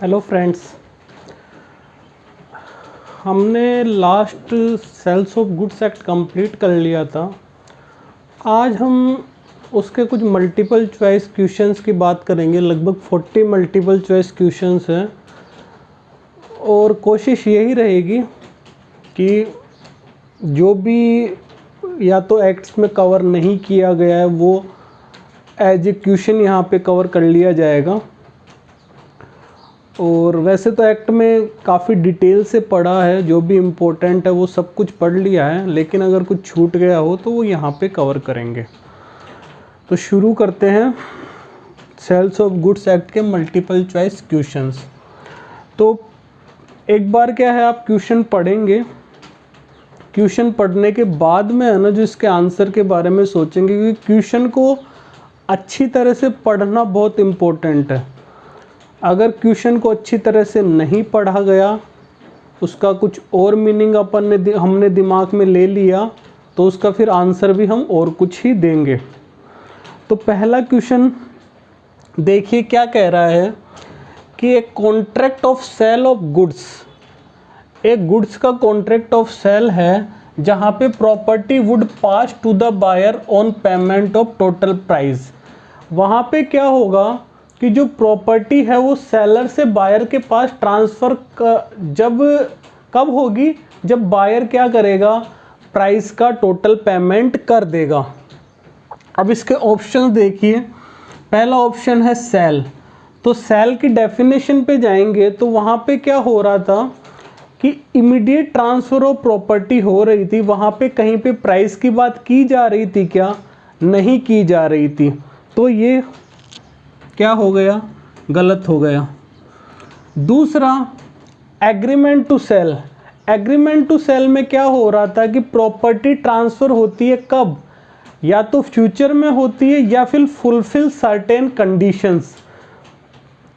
Hello friends, हमने last sales of goods act complete कर लिया था। आज हम उसके कुछ मल्टीपल चॉइस क्वेश्चंस की बात करेंगे। लगभग 40 मल्टीपल चॉइस क्वेश्चंस हैं और कोशिश यही रहेगी कि जो भी या तो एक्ट्स में कवर नहीं किया गया है वो एज ए क्वेश्चन यहाँ पे कवर कर लिया जाएगा। और वैसे तो एक्ट में काफ़ी डिटेल से पढ़ा है, जो भी इम्पोर्टेंट है वो सब कुछ पढ़ लिया है, लेकिन अगर कुछ छूट गया हो तो वो यहाँ पे कवर करेंगे। तो शुरू करते हैं सेल्स ऑफ गुड्स एक्ट के मल्टीपल चॉइस क्वेश्चंस। तो एक बार क्या है, आप क्वेश्चन पढ़ेंगे, क्वेश्चन पढ़ने के बाद में है ना जो इसके आंसर के बारे में सोचेंगे, क्योंकि क्वेश्चन को अच्छी तरह से पढ़ना बहुत इम्पोर्टेंट है। अगर क्वेश्चन को अच्छी तरह से नहीं पढ़ा गया, उसका कुछ और मीनिंग हमने दिमाग में ले लिया, तो उसका फिर आंसर भी हम और कुछ ही देंगे। तो पहला क्वेश्चन देखिए क्या कह रहा है कि एक contract of sale of goods, एक गुड्स का कॉन्ट्रैक्ट ऑफ सेल है जहाँ पे property would pass to the buyer on payment of total price. वहाँ पे क्या होगा कि जो प्रॉपर्टी है वो सेलर से बायर के पास ट्रांसफ़र कब होगी, जब बायर क्या करेगा, प्राइस का टोटल पेमेंट कर देगा। अब इसके ऑप्शन देखिए, पहला ऑप्शन है सेल। तो सेल की डेफिनेशन पे जाएंगे तो वहाँ पे क्या हो रहा था कि इमीडिएट ट्रांसफ़र ऑफ प्रॉपर्टी हो रही थी। वहाँ पे कहीं पे प्राइस की बात की जा रही थी क्या? नहीं की जा रही थी। तो ये क्या हो गया, गलत हो गया। दूसरा agreement to sale. Agreement to sale में क्या हो रहा था कि प्रॉपर्टी ट्रांसफ़र होती है कब, या तो फ्यूचर में होती है या फिर फुलफिल सर्टेन कंडीशंस।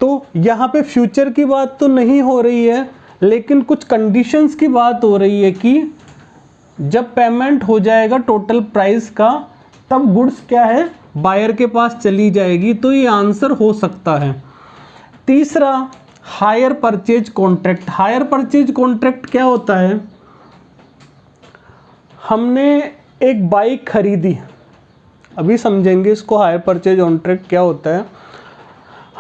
तो यहाँ पे फ्यूचर की बात तो नहीं हो रही है, लेकिन कुछ कंडीशंस की बात हो रही है कि जब पेमेंट हो जाएगा टोटल प्राइस का, तब गुड्स क्या है, बायर के पास चली जाएगी। तो ये आंसर हो सकता है। तीसरा hire purchase contract. Hire purchase contract क्या होता है, हमने एक बाइक खरीदी, अभी समझेंगे इसको हायर परचेज कॉन्ट्रैक्ट क्या होता है।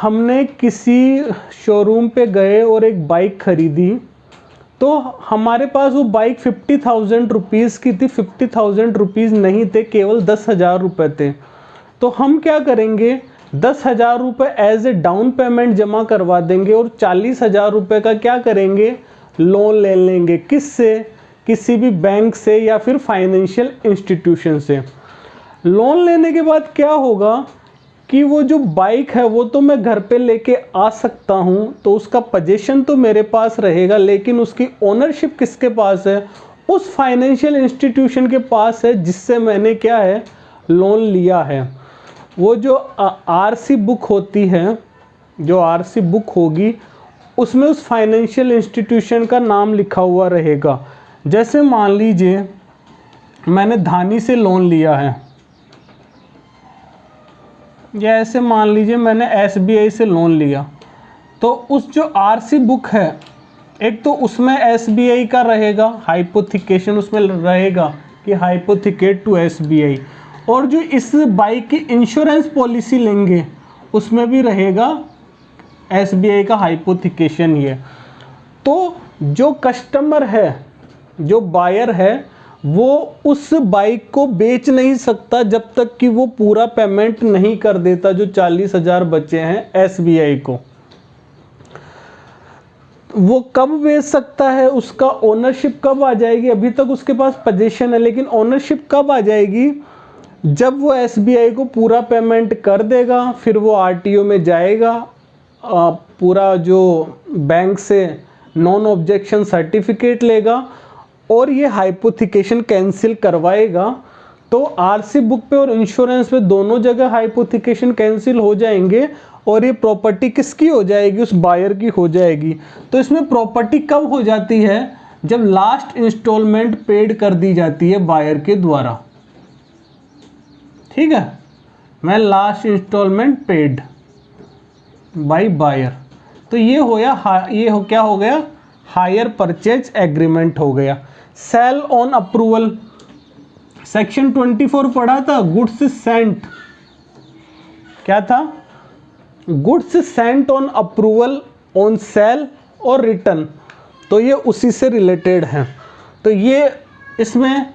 हमने किसी शोरूम पे गए और एक बाइक खरीदी, तो हमारे पास वो बाइक 50,000 रुपीज़ की थी। 50,000 रुपीज़ नहीं थे, केवल 10,000 रुपये थे। तो हम क्या करेंगे, 10,000 रुपये एज ए डाउन पेमेंट जमा करवा देंगे और 40,000 रुपये का क्या करेंगे, लोन ले लेंगे। किससे? किसी भी बैंक से या फिर फाइनेंशियल इंस्टीट्यूशन से। लोन लेने के बाद क्या होगा कि वो जो बाइक है वो तो मैं घर पे लेके आ सकता हूँ, तो उसका पोजीशन तो मेरे पास रहेगा, लेकिन उसकी ओनरशिप किसके पास है? उस फाइनेंशियल इंस्टीट्यूशन के पास है जिससे मैंने क्या है, लोन लिया है। वो जो आरसी बुक होती है, जो आरसी बुक होगी उसमें उस फाइनेंशियल इंस्टीट्यूशन का नाम लिखा हुआ रहेगा। जैसे मान लीजिए मैंने धानी से लोन लिया है, या ऐसे मान लीजिए मैंने एसबीआई से लोन लिया, तो उस जो आरसी बुक है, एक तो उसमें एसबीआई का रहेगा, हाइपोथिकेशन उसमें रहेगा कि हाइपोथिकेट टू एसबीआई, और जो इस बाइक की इंश्योरेंस पॉलिसी लेंगे उसमें भी रहेगा एसबीआई का हाइपोथिकेशन ही है। तो जो कस्टमर है, जो बायर है, वो उस बाइक को बेच नहीं सकता जब तक कि वो पूरा पेमेंट नहीं कर देता, जो 40,000 बचे हैं एसबीआई को। वो कब बेच सकता है, उसका ओनरशिप कब आ जाएगी, अभी तक उसके पास पोजीशन है, लेकिन ओनरशिप कब आ जाएगी, जब वो एसबीआई को पूरा पेमेंट कर देगा। फिर वो आरटीओ में जाएगा, पूरा जो बैंक से नॉन ऑब्जेक्शन सर्टिफिकेट लेगा और ये हाइपोथिकेशन कैंसिल करवाएगा। तो आरसी बुक पे और इंश्योरेंस पे दोनों जगह हाइपोथिकेशन कैंसिल हो जाएंगे और ये प्रॉपर्टी किसकी हो जाएगी, उस बायर की हो जाएगी। तो इसमें प्रॉपर्टी कब हो जाती है, जब लास्ट इंस्टॉलमेंट पेड कर दी जाती है बायर के द्वारा। ठीक है, मैं last instalment paid by buyer, तो ये क्या हो गया, हायर परचेज एग्रीमेंट हो गया। सेल ऑन अप्रूवल, सेक्शन 24 पढ़ा था, गुड्स सेंट, क्या था, goods Saint on approval on sale और रिटर्न, तो ये उसी से रिलेटेड है। तो ये इसमें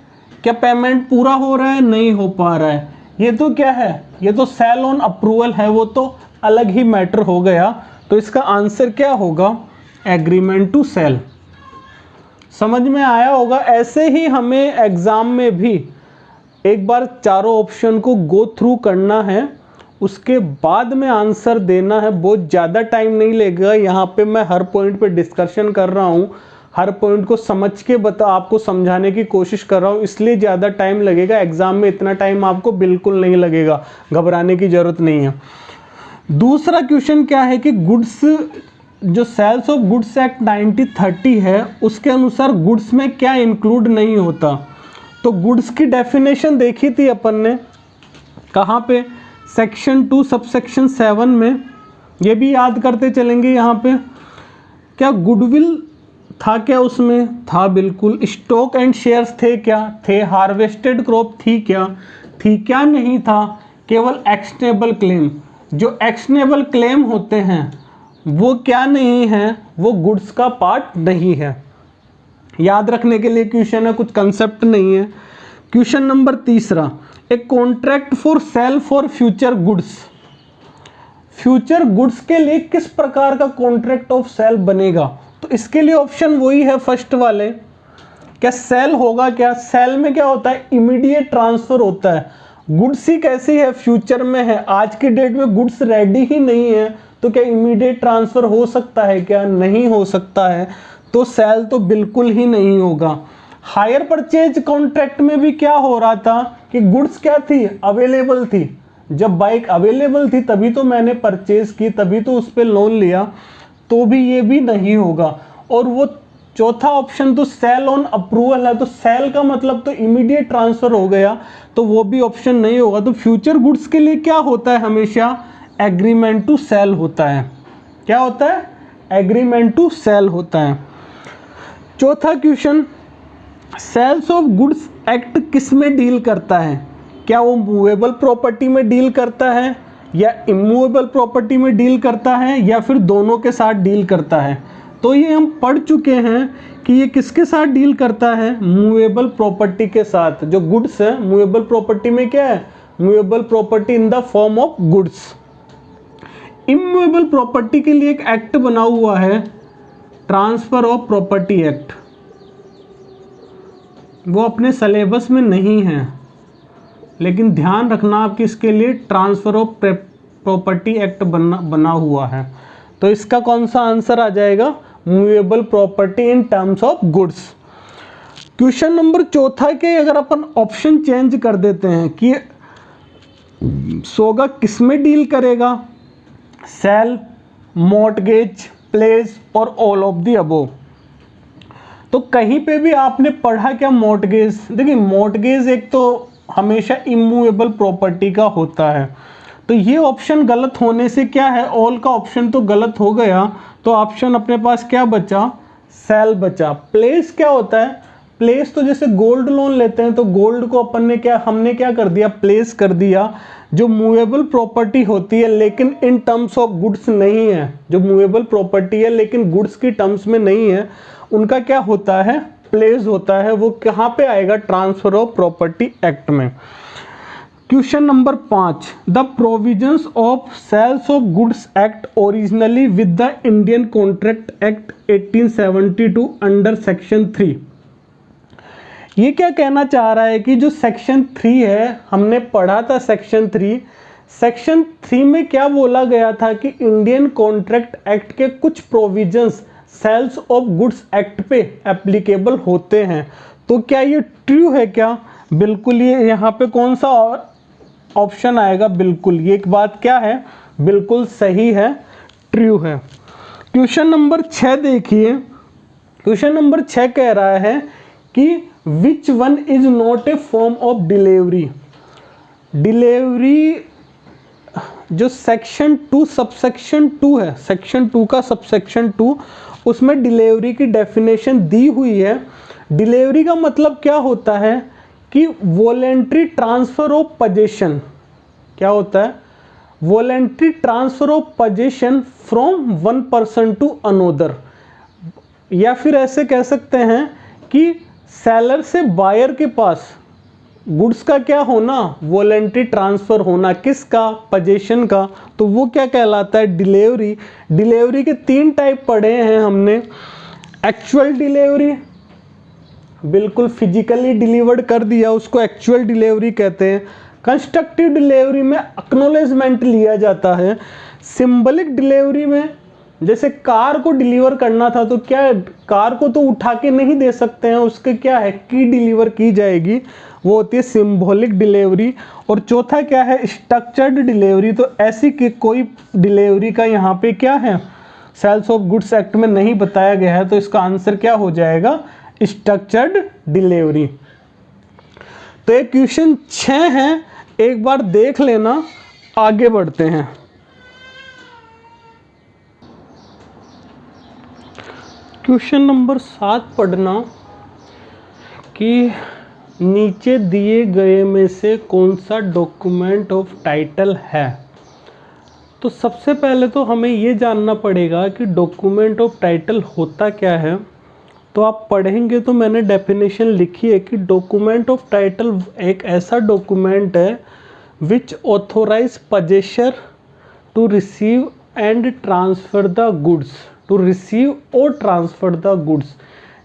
क्या पेमेंट पूरा हो रहा है, नहीं हो पा रहा है, ये तो क्या है, ये तो सेल ऑन अप्रूवल है, वो तो अलग ही मैटर हो गया। तो इसका आंसर क्या होगा, एग्रीमेंट टू सेल। समझ में आया होगा। ऐसे ही हमें एग्जाम में भी एक बार चारों ऑप्शन को गो थ्रू करना है, उसके बाद में आंसर देना है। बहुत ज़्यादा टाइम नहीं लगेगा, यहाँ पे मैं हर पॉइंट पे डिस्कशन कर रहा हूँ, हर पॉइंट को समझ के आपको समझाने की कोशिश कर रहा हूँ, इसलिए ज़्यादा टाइम लगेगा। एग्जाम में इतना टाइम आपको बिल्कुल नहीं लगेगा, घबराने की ज़रूरत नहीं है। दूसरा क्वेश्चन क्या है कि गुड्स, जो सेल्स ऑफ गुड्स एक्ट 1930 है, उसके अनुसार गुड्स में क्या इंक्लूड नहीं होता। तो गुड्स की डेफिनेशन देखी थी अपन ने, कहाँ पे, सेक्शन 2 सबसेक्शन 7 में। ये भी याद करते चलेंगे। यहाँ पे क्या गुडविल था, क्या उसमें था, बिल्कुल। स्टॉक एंड शेयर्स थे, क्या थे। हार्वेस्टेड क्रॉप थी, क्या थी, क्या नहीं था। केवल एक्शनेबल क्लेम, जो एक्शनेबल क्लेम होते हैं वो क्या नहीं है, वो गुड्स का पार्ट नहीं है। याद रखने के लिए क्वेश्चन है, कुछ कंसेप्ट नहीं है। Question number 3, a contract for sale for future goods. Future goods के लिए किस प्रकार का कॉन्ट्रैक्ट ऑफ सेल बनेगा, तो इसके लिए ऑप्शन वही है फर्स्ट वाले। क्या सेल होगा, क्या सेल में क्या होता है, इमीडिएट ट्रांसफर होता है। गुड्स ही कैसी है, फ्यूचर में है, आज की डेट में गुड्स रेडी ही नहीं है, तो क्या इमीडिएट ट्रांसफर हो सकता है, क्या नहीं हो सकता है, तो सेल तो बिल्कुल ही नहीं होगा। हायर परचेज कॉन्ट्रैक्ट में भी क्या हो रहा था कि गुड्स क्या थी, अवेलेबल थी। जब बाइक अवेलेबल थी तभी तो मैंने परचेज की, तभी तो उस पर लोन लिया, तो भी ये भी नहीं होगा। और वो चौथा ऑप्शन तो सेल ऑन अप्रूवल है, तो सेल का मतलब तो इमीडिएट ट्रांसफर हो गया, तो वो भी ऑप्शन नहीं होगा। तो फ्यूचर गुड्स के लिए क्या होता है, हमेशा एग्रीमेंट टू सेल होता है। क्या होता है, एग्रीमेंट टू सेल होता है। चौथा question, sales of goods act किस में डील करता है, क्या वो मूवेबल प्रॉपर्टी में डील करता है, या इमूवेबल प्रॉपर्टी में डील करता है, या फिर दोनों के साथ डील करता है। तो ये हम पढ़ चुके हैं कि ये किसके साथ डील करता है, मूवेबल प्रॉपर्टी के साथ। जो गुड्स है, मूवेबल प्रॉपर्टी में क्या है, movable property in the form of goods. Immovable property के लिए एक एक्ट बना हुआ है, ट्रांसफर ऑफ प्रॉपर्टी एक्ट। वो अपने सिलेबस में नहीं है, लेकिन ध्यान रखना आप कि इसके लिए ट्रांसफर ऑफ प्रॉपर्टी एक्ट बना हुआ है। तो इसका कौन सा आंसर आ जाएगा, movable property in terms of goods. Question number 4 के अगर अपन ऑप्शन चेंज कर देते हैं कि सोगा किस में डील करेगा, सेल, मॉर्टगेज, प्लेस और ऑल ऑफ द अबोव। तो कहीं पे भी आपने पढ़ा क्या मॉर्टगेज। देखिए मॉर्टगेज एक तो हमेशा इमूवेबल प्रॉपर्टी का होता है, तो ये ऑप्शन गलत होने से क्या है, ऑल का ऑप्शन तो गलत हो गया, तो ऑप्शन अपने पास क्या बचा, सेल बचा। प्लेस क्या होता है, प्लेस तो जैसे गोल्ड लोन लेते हैं तो गोल्ड को हमने क्या कर दिया, प्लेस कर दिया। जो मूवेबल प्रॉपर्टी होती है लेकिन इन टर्म्स ऑफ गुड्स नहीं है, जो मूवेबल प्रॉपर्टी है लेकिन गुड्स की टर्म्स में नहीं है, उनका क्या होता है, प्लेस होता है। वो कहाँ पे आएगा, ट्रांसफर ऑफ प्रॉपर्टी एक्ट में। Question number 5, the provisions of sales of goods act originally with the Indian contract act 1872 under section 3। ये क्या कहना चाह रहा है कि जो सेक्शन 3 है, हमने पढ़ा था सेक्शन 3, सेक्शन 3 में क्या बोला गया था कि इंडियन कॉन्ट्रैक्ट एक्ट के कुछ provisions sales of goods act पे एप्लीकेबल होते हैं। तो क्या ये ट्रू है क्या, बिल्कुल। ये यहाँ पे कौन सा ऑप्शन आएगा, बिल्कुल। ये एक बात क्या है, बिल्कुल सही है, ट्रू है। क्वेश्चन नंबर 6 देखिए। क्वेश्चन नंबर 6 कह रहा है कि which one is not a form of delivery. Delivery जो सेक्शन 2 सबसेक्शन 2 है, सेक्शन 2 का सबसेक्शन 2, उसमें डिलीवरी की डेफिनेशन दी हुई है। डिलीवरी का मतलब क्या होता है कि वॉलेंट्री ट्रांसफर ऑफ पोजीशन, क्या होता है, voluntary transfer of possession from one person to another, या फिर ऐसे कह सकते हैं कि सेलर से बायर के पास गुड्स का क्या होना, वॉलेंट्री ट्रांसफर होना, किसका, पोजीशन का, तो वो क्या कहलाता है, डिलीवरी। डिलीवरी के 3 टाइप पढ़े हैं हमने। एक्चुअल डिलीवरी, बिल्कुल फिजिकली डिलीवर्ड कर दिया, उसको एक्चुअल डिलीवरी कहते हैं। कंस्ट्रक्टिव डिलीवरी में एक्नॉलेजमेंट लिया जाता है। सिंबलिक डिलीवरी में जैसे कार को डिलीवर करना था, तो क्या कार को तो उठा के नहीं दे सकते हैं, उसके क्या है, की डिलीवर की जाएगी, वो होती है सिंबॉलिक डिलीवरी। और चौथा क्या है, स्ट्रक्चर्ड डिलीवरी। तो ऐसी कि कोई डिलीवरी का यहाँ पे क्या है, सेल्स ऑफ गुड्स एक्ट में नहीं बताया गया है, तो इसका आंसर क्या हो जाएगा, स्ट्रक्चर्ड डिलीवरी। तो ये क्वेश्चन 6 है, एक बार देख लेना। आगे बढ़ते हैं। क्वेश्चन नंबर 7 पढ़ना कि नीचे दिए गए में से कौन सा डॉक्यूमेंट ऑफ टाइटल है। तो सबसे पहले तो हमें ये जानना पड़ेगा कि डॉक्यूमेंट ऑफ टाइटल होता क्या है। तो आप पढ़ेंगे तो मैंने डेफिनेशन लिखी है कि डॉक्यूमेंट ऑफ टाइटल एक ऐसा डॉक्यूमेंट है which authorize possessor to receive and transfer the goods, to receive और ट्रांसफ़र द गुड्स।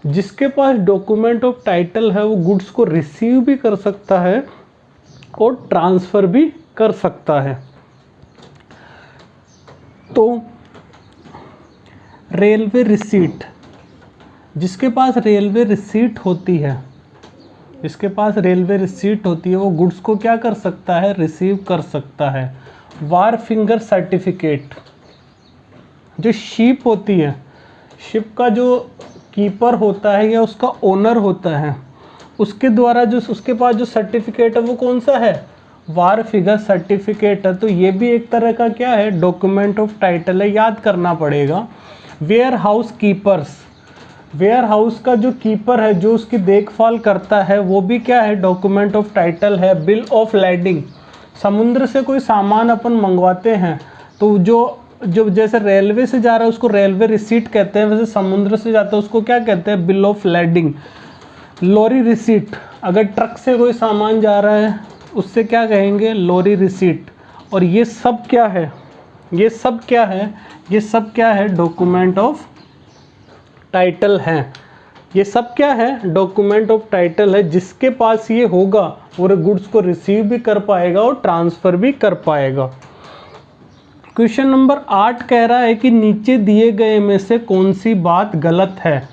जिसके पास डॉक्यूमेंट ऑफ टाइटल है वो गुड्स को रिसीव भी कर सकता है और ट्रांसफ़र भी कर सकता है। तो रेलवे रिसीट, जिसके पास रेलवे रिसीट होती है, जिसके पास रेलवे रिसीट होती है वो गुड्स को क्या कर सकता है, रिसीव कर सकता है। वार फिंगर सर्टिफिकेट, जो शिप होती है, शिप का जो कीपर होता है या उसका ओनर होता है, उसके द्वारा जो उसके पास जो सर्टिफिकेट है वो कौन सा है, वार फिगर सर्टिफिकेट है। तो ये भी एक तरह का क्या है, डॉक्यूमेंट ऑफ टाइटल है, याद करना पड़ेगा। Warehouse keepers, warehouse का जो कीपर है, जो उसकी देखभाल करता है, वो भी क्या है, डॉक्यूमेंट ऑफ टाइटल है। बिल ऑफ लैंडिंग, समुद्र से कोई सामान अपन मंगवाते हैं तो जो जैसे रेलवे से जा रहा है उसको रेलवे रिसीट कहते हैं, वैसे समुद्र से जाता है उसको क्या कहते हैं, bill of landing. Lorry receipt, अगर ट्रक से कोई सामान जा रहा है उससे क्या कहेंगे, लॉरी रिसीट। और ये सब क्या है, ये सब क्या है, ये सब क्या है, डॉक्यूमेंट ऑफ टाइटल है। ये सब क्या है, डॉक्यूमेंट ऑफ टाइटल है। जिसके पास ये होगा वो गुड्स को रिसीव भी कर पाएगा और ट्रांसफ़र भी कर पाएगा। क्वेश्चन नंबर 8 कह रहा है कि नीचे दिए गए में से कौन सी बात गलत है।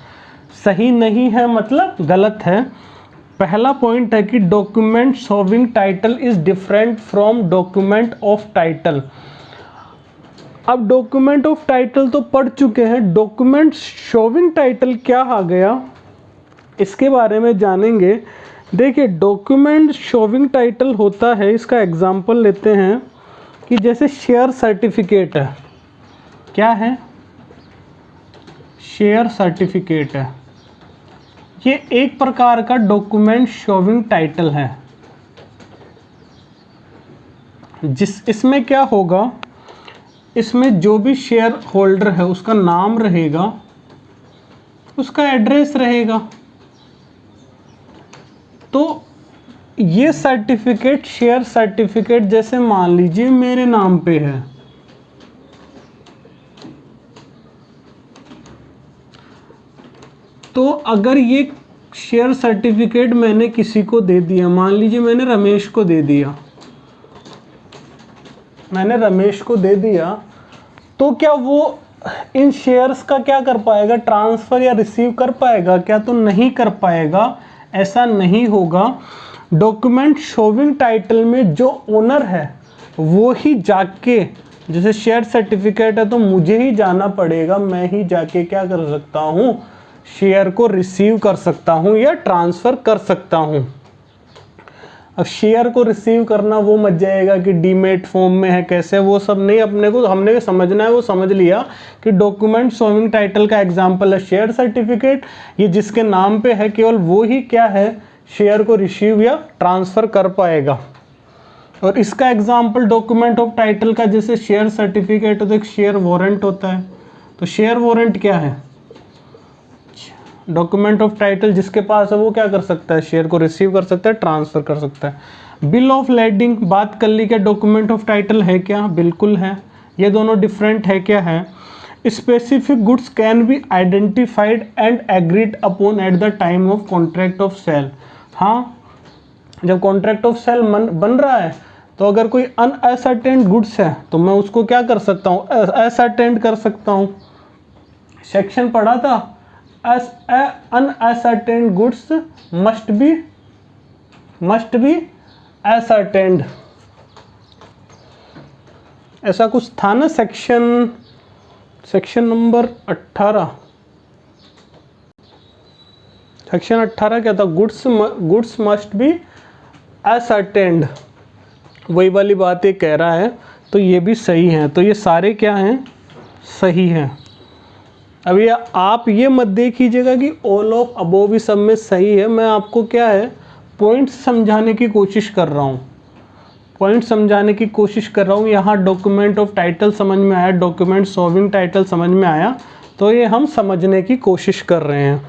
सही नहीं है मतलब गलत है। पहला पॉइंट है कि document showing title is different from document of title. अब डॉक्यूमेंट ऑफ टाइटल तो पढ़ चुके हैं, डॉक्यूमेंट शोविंग टाइटल क्या आ गया इसके बारे में जानेंगे। देखिए डॉक्यूमेंट शोविंग टाइटल होता है, इसका एग्जांपल लेते हैं कि जैसे शेयर सर्टिफिकेट है, क्या है, शेयर सर्टिफिकेट है, ये एक प्रकार का डॉक्यूमेंट शोविंग टाइटल है। इसमें क्या होगा, इसमें जो भी शेयर होल्डर है उसका नाम रहेगा, उसका एड्रेस रहेगा। तो ये सर्टिफिकेट, शेयर सर्टिफिकेट, जैसे मान लीजिए मेरे नाम पे है, तो अगर ये शेयर सर्टिफिकेट मैंने किसी को दे दिया, मान लीजिए मैंने रमेश को दे दिया, मैंने रमेश को दे दिया, तो क्या वो इन शेयर्स का क्या कर पाएगा, ट्रांसफ़र या रिसीव कर पाएगा क्या, तो नहीं कर पाएगा, ऐसा नहीं होगा। डॉक्यूमेंट शोविंग टाइटल में जो ओनर है वो ही जाके, जैसे शेयर सर्टिफिकेट है तो मुझे ही जाना पड़ेगा, मैं ही जाके क्या कर सकता हूँ, शेयर को रिसीव कर सकता हूँ या ट्रांसफ़र कर सकता हूँ। अब शेयर को रिसीव करना वो मत जाएगा कि डीमेट फॉर्म में है कैसे, वो सब नहीं, अपने को हमने समझना है, वो समझ लिया कि डॉक्यूमेंट शोइंग टाइटल का एग्जांपल है शेयर सर्टिफिकेट, ये जिसके नाम पे है केवल वो ही क्या है शेयर को रिसीव या ट्रांसफ़र कर पाएगा। और इसका एग्जाम्पल डॉक्यूमेंट ऑफ टाइटल का जैसे शेयर सर्टिफिकेट हो तो एक शेयर वारंट होता है, तो शेयर वारंट क्या है, डॉक्यूमेंट ऑफ टाइटल जिसके पास है वो क्या कर सकता है, शेयर को रिसीव कर सकता है, ट्रांसफ़र कर सकता है। बिल ऑफ लेडिंग बात कर ली, क्या डॉक्यूमेंट ऑफ टाइटल है क्या, बिल्कुल है, ये दोनों डिफरेंट है क्या है। Specific goods can be identified and agreed upon at the time of contract of sale, हाँ जब कॉन्ट्रैक्ट ऑफ सेल बन रहा है तो अगर कोई अनअसर्टेन्ड गुड्स है तो मैं उसको क्या कर सकता हूँ, असर्टेन्ड कर सकता हूँ। सेक्शन पढ़ा था, अनअसर्टेन्ड गुड्स मस्ट बी असर्टेन्ड, ऐसा कुछ था ना सेक्शन नंबर 18, सेक्शन 18 क्या था, गुड्स मस्ट बी असर्टेन्ड, वही वाली बात ये कह रहा है, तो ये भी सही है, तो ये सारे क्या हैं, सही हैं। अब ये आप ये मत देखिएगा कि ऑल ऑफ अबोव भी सब में सही है, मैं आपको क्या है पॉइंट्स समझाने की कोशिश कर रहा हूँ, पॉइंट समझाने की कोशिश कर रहा हूँ। यहाँ डॉक्यूमेंट ऑफ टाइटल समझ में आया, डॉक्यूमेंट शोइंग टाइटल समझ में आया, तो ये हम समझने की कोशिश कर रहे हैं।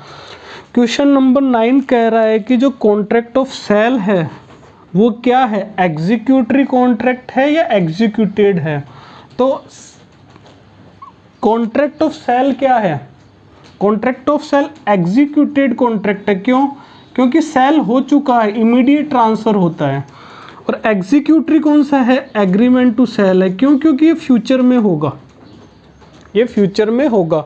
क्वेश्चन नंबर 9 कह रहा है कि जो कॉन्ट्रैक्ट ऑफ सेल है वो क्या है, एग्जीक्यूटरी कॉन्ट्रैक्ट है या एग्जीक्यूटेड है। तो कॉन्ट्रैक्ट ऑफ सेल क्या है, contract of sale executed contract है, क्यों, क्योंकि सेल हो चुका है, इमीडिएट ट्रांसफ़र होता है। और एग्जीक्यूटरी कौन सा है, एग्रीमेंट टू सेल है, क्यों, क्योंकि ये फ्यूचर में होगा, ये फ्यूचर में होगा।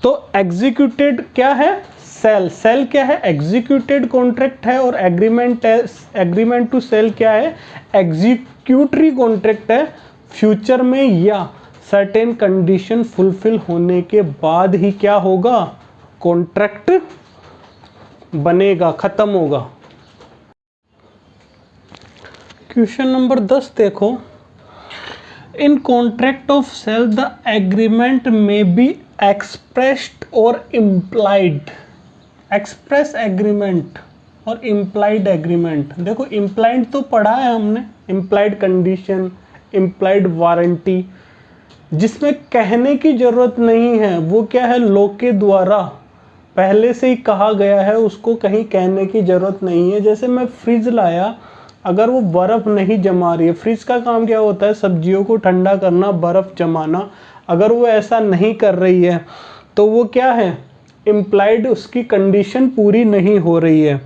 तो एग्जीक्यूटेड क्या है, सेल क्या है, एग्जीक्यूटेड कॉन्ट्रैक्ट है, और एग्रीमेंट टू सेल क्या है, एग्जीक्यूटरी कॉन्ट्रैक्ट है, फ्यूचर में या सर्टेन कंडीशन फुलफिल होने के बाद ही क्या होगा, कॉन्ट्रैक्ट बनेगा, खत्म होगा। क्वेश्चन नंबर 10 देखो, in contract of sale the agreement में बी एक्सप्रेस्ड और इम्प्लाइड, एक्सप्रेस एग्रीमेंट और इम्प्लाइड एग्रीमेंट। देखो इम्प्लाइड तो पढ़ा है हमने, इम्प्लाइड कंडीशन, इम्प्लाइड वारंटी, जिसमें कहने की ज़रूरत नहीं है, वो क्या है लॉ के द्वारा पहले से ही कहा गया है, उसको कहीं कहने की ज़रूरत नहीं है। जैसे मैं फ्रिज लाया, अगर वो बर्फ़ नहीं जमा रही है, फ्रिज का काम क्या होता है, सब्जियों को ठंडा करना, बर्फ़ जमाना, अगर वो ऐसा नहीं कर रही है तो वो क्या है, इम्प्लाइड, उसकी कंडीशन पूरी नहीं हो रही है।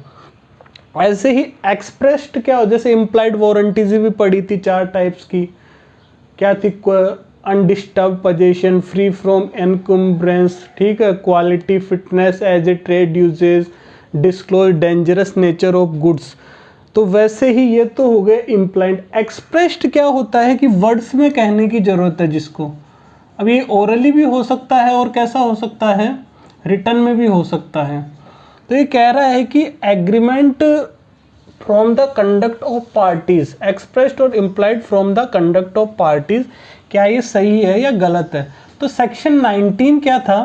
ऐसे ही एक्सप्रेस्ड क्या हो, जैसे इम्प्लाइड वारंटीज भी पड़ी थी 4 टाइप्स की, क्या थी, undisturbed position, free from encumbrance, ठीक है, quality, fitness as a trade usage, disclose dangerous nature of goods. तो वैसे ही ये तो हो गए इम्प्लाइड। एक्सप्रेस्ड क्या होता है कि वर्ड्स में कहने की ज़रूरत है जिसको, अब ये ओरली भी हो सकता है और कैसा हो सकता है, रिटर्न में भी हो सकता है। तो ये कह रहा है कि agreement from the conduct of parties, expressed और implied from the conduct of parties, क्या ये सही है या गलत है। तो सेक्शन 19 क्या था,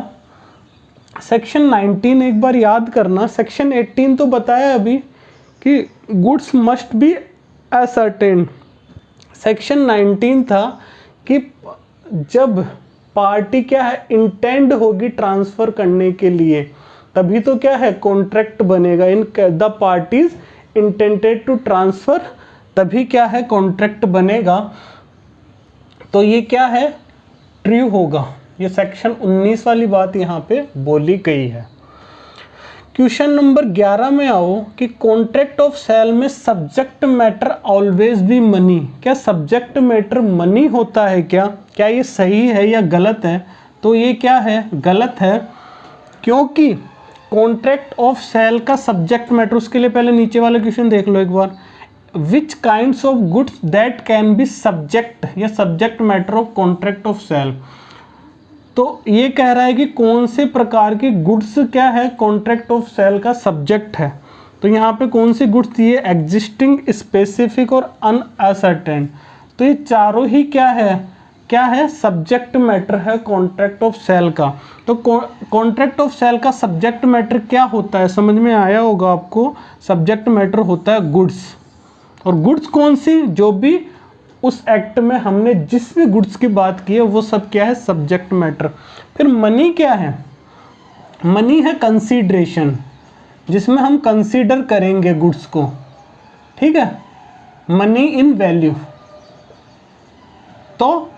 सेक्शन 19 एक बार याद करना, सेक्शन 18 तो बताया अभी कि goods must be ascertain, section 19 था कि जब पार्टी क्या है इंटेंड होगी ट्रांसफ़र करने के लिए, तभी तो क्या है कॉन्ट्रैक्ट बनेगा। In the parties intended to transfer, तभी क्या है कॉन्ट्रैक्ट बनेगा। तो ये क्या है, ट्रू होगा। ये सेक्शन 19 वाली बात यहाँ पे बोली गई है। क्वेश्चन नंबर 11 में आओ कि कॉन्ट्रैक्ट ऑफ सेल में subject matter always be money, क्या सब्जेक्ट मैटर मनी होता है क्या ये सही है या गलत है। तो ये क्या है, गलत है, क्योंकि कॉन्ट्रैक्ट ऑफ सेल का सब्जेक्ट मैटर, उसके लिए पहले नीचे वाला क्वेश्चन देख लो एक बार, which kinds of goods that can be subject या subject matter of contract of sale. तो ये कह रहा है कि कौन से प्रकार की गुड्स क्या है कॉन्ट्रैक्ट ऑफ सेल का सब्जेक्ट है। तो यहाँ पे कौन सी गुड्स थी, एग्जिस्टिंग, स्पेसिफिक और अनअसर्टेन। तो ये चारों ही क्या है सब्जेक्ट मैटर है कॉन्ट्रैक्ट ऑफ सेल का। तो कॉन्ट्रैक्ट ऑफ सेल का सब्जेक्ट मैटर क्या होता है, समझ में आया होगा आपको। सब्जेक्ट मैटर होता है गुड्स, और गुड्स कौन सी, जो भी उस एक्ट में हमने जिस भी गुड्स की बात की है वो सब क्या है, सब्जेक्ट मैटर। फिर मनी क्या है, मनी है कंसीडरेशन, जिसमें हम कंसीडर करेंगे गुड्स को, ठीक है, मनी इन वैल्यू। तो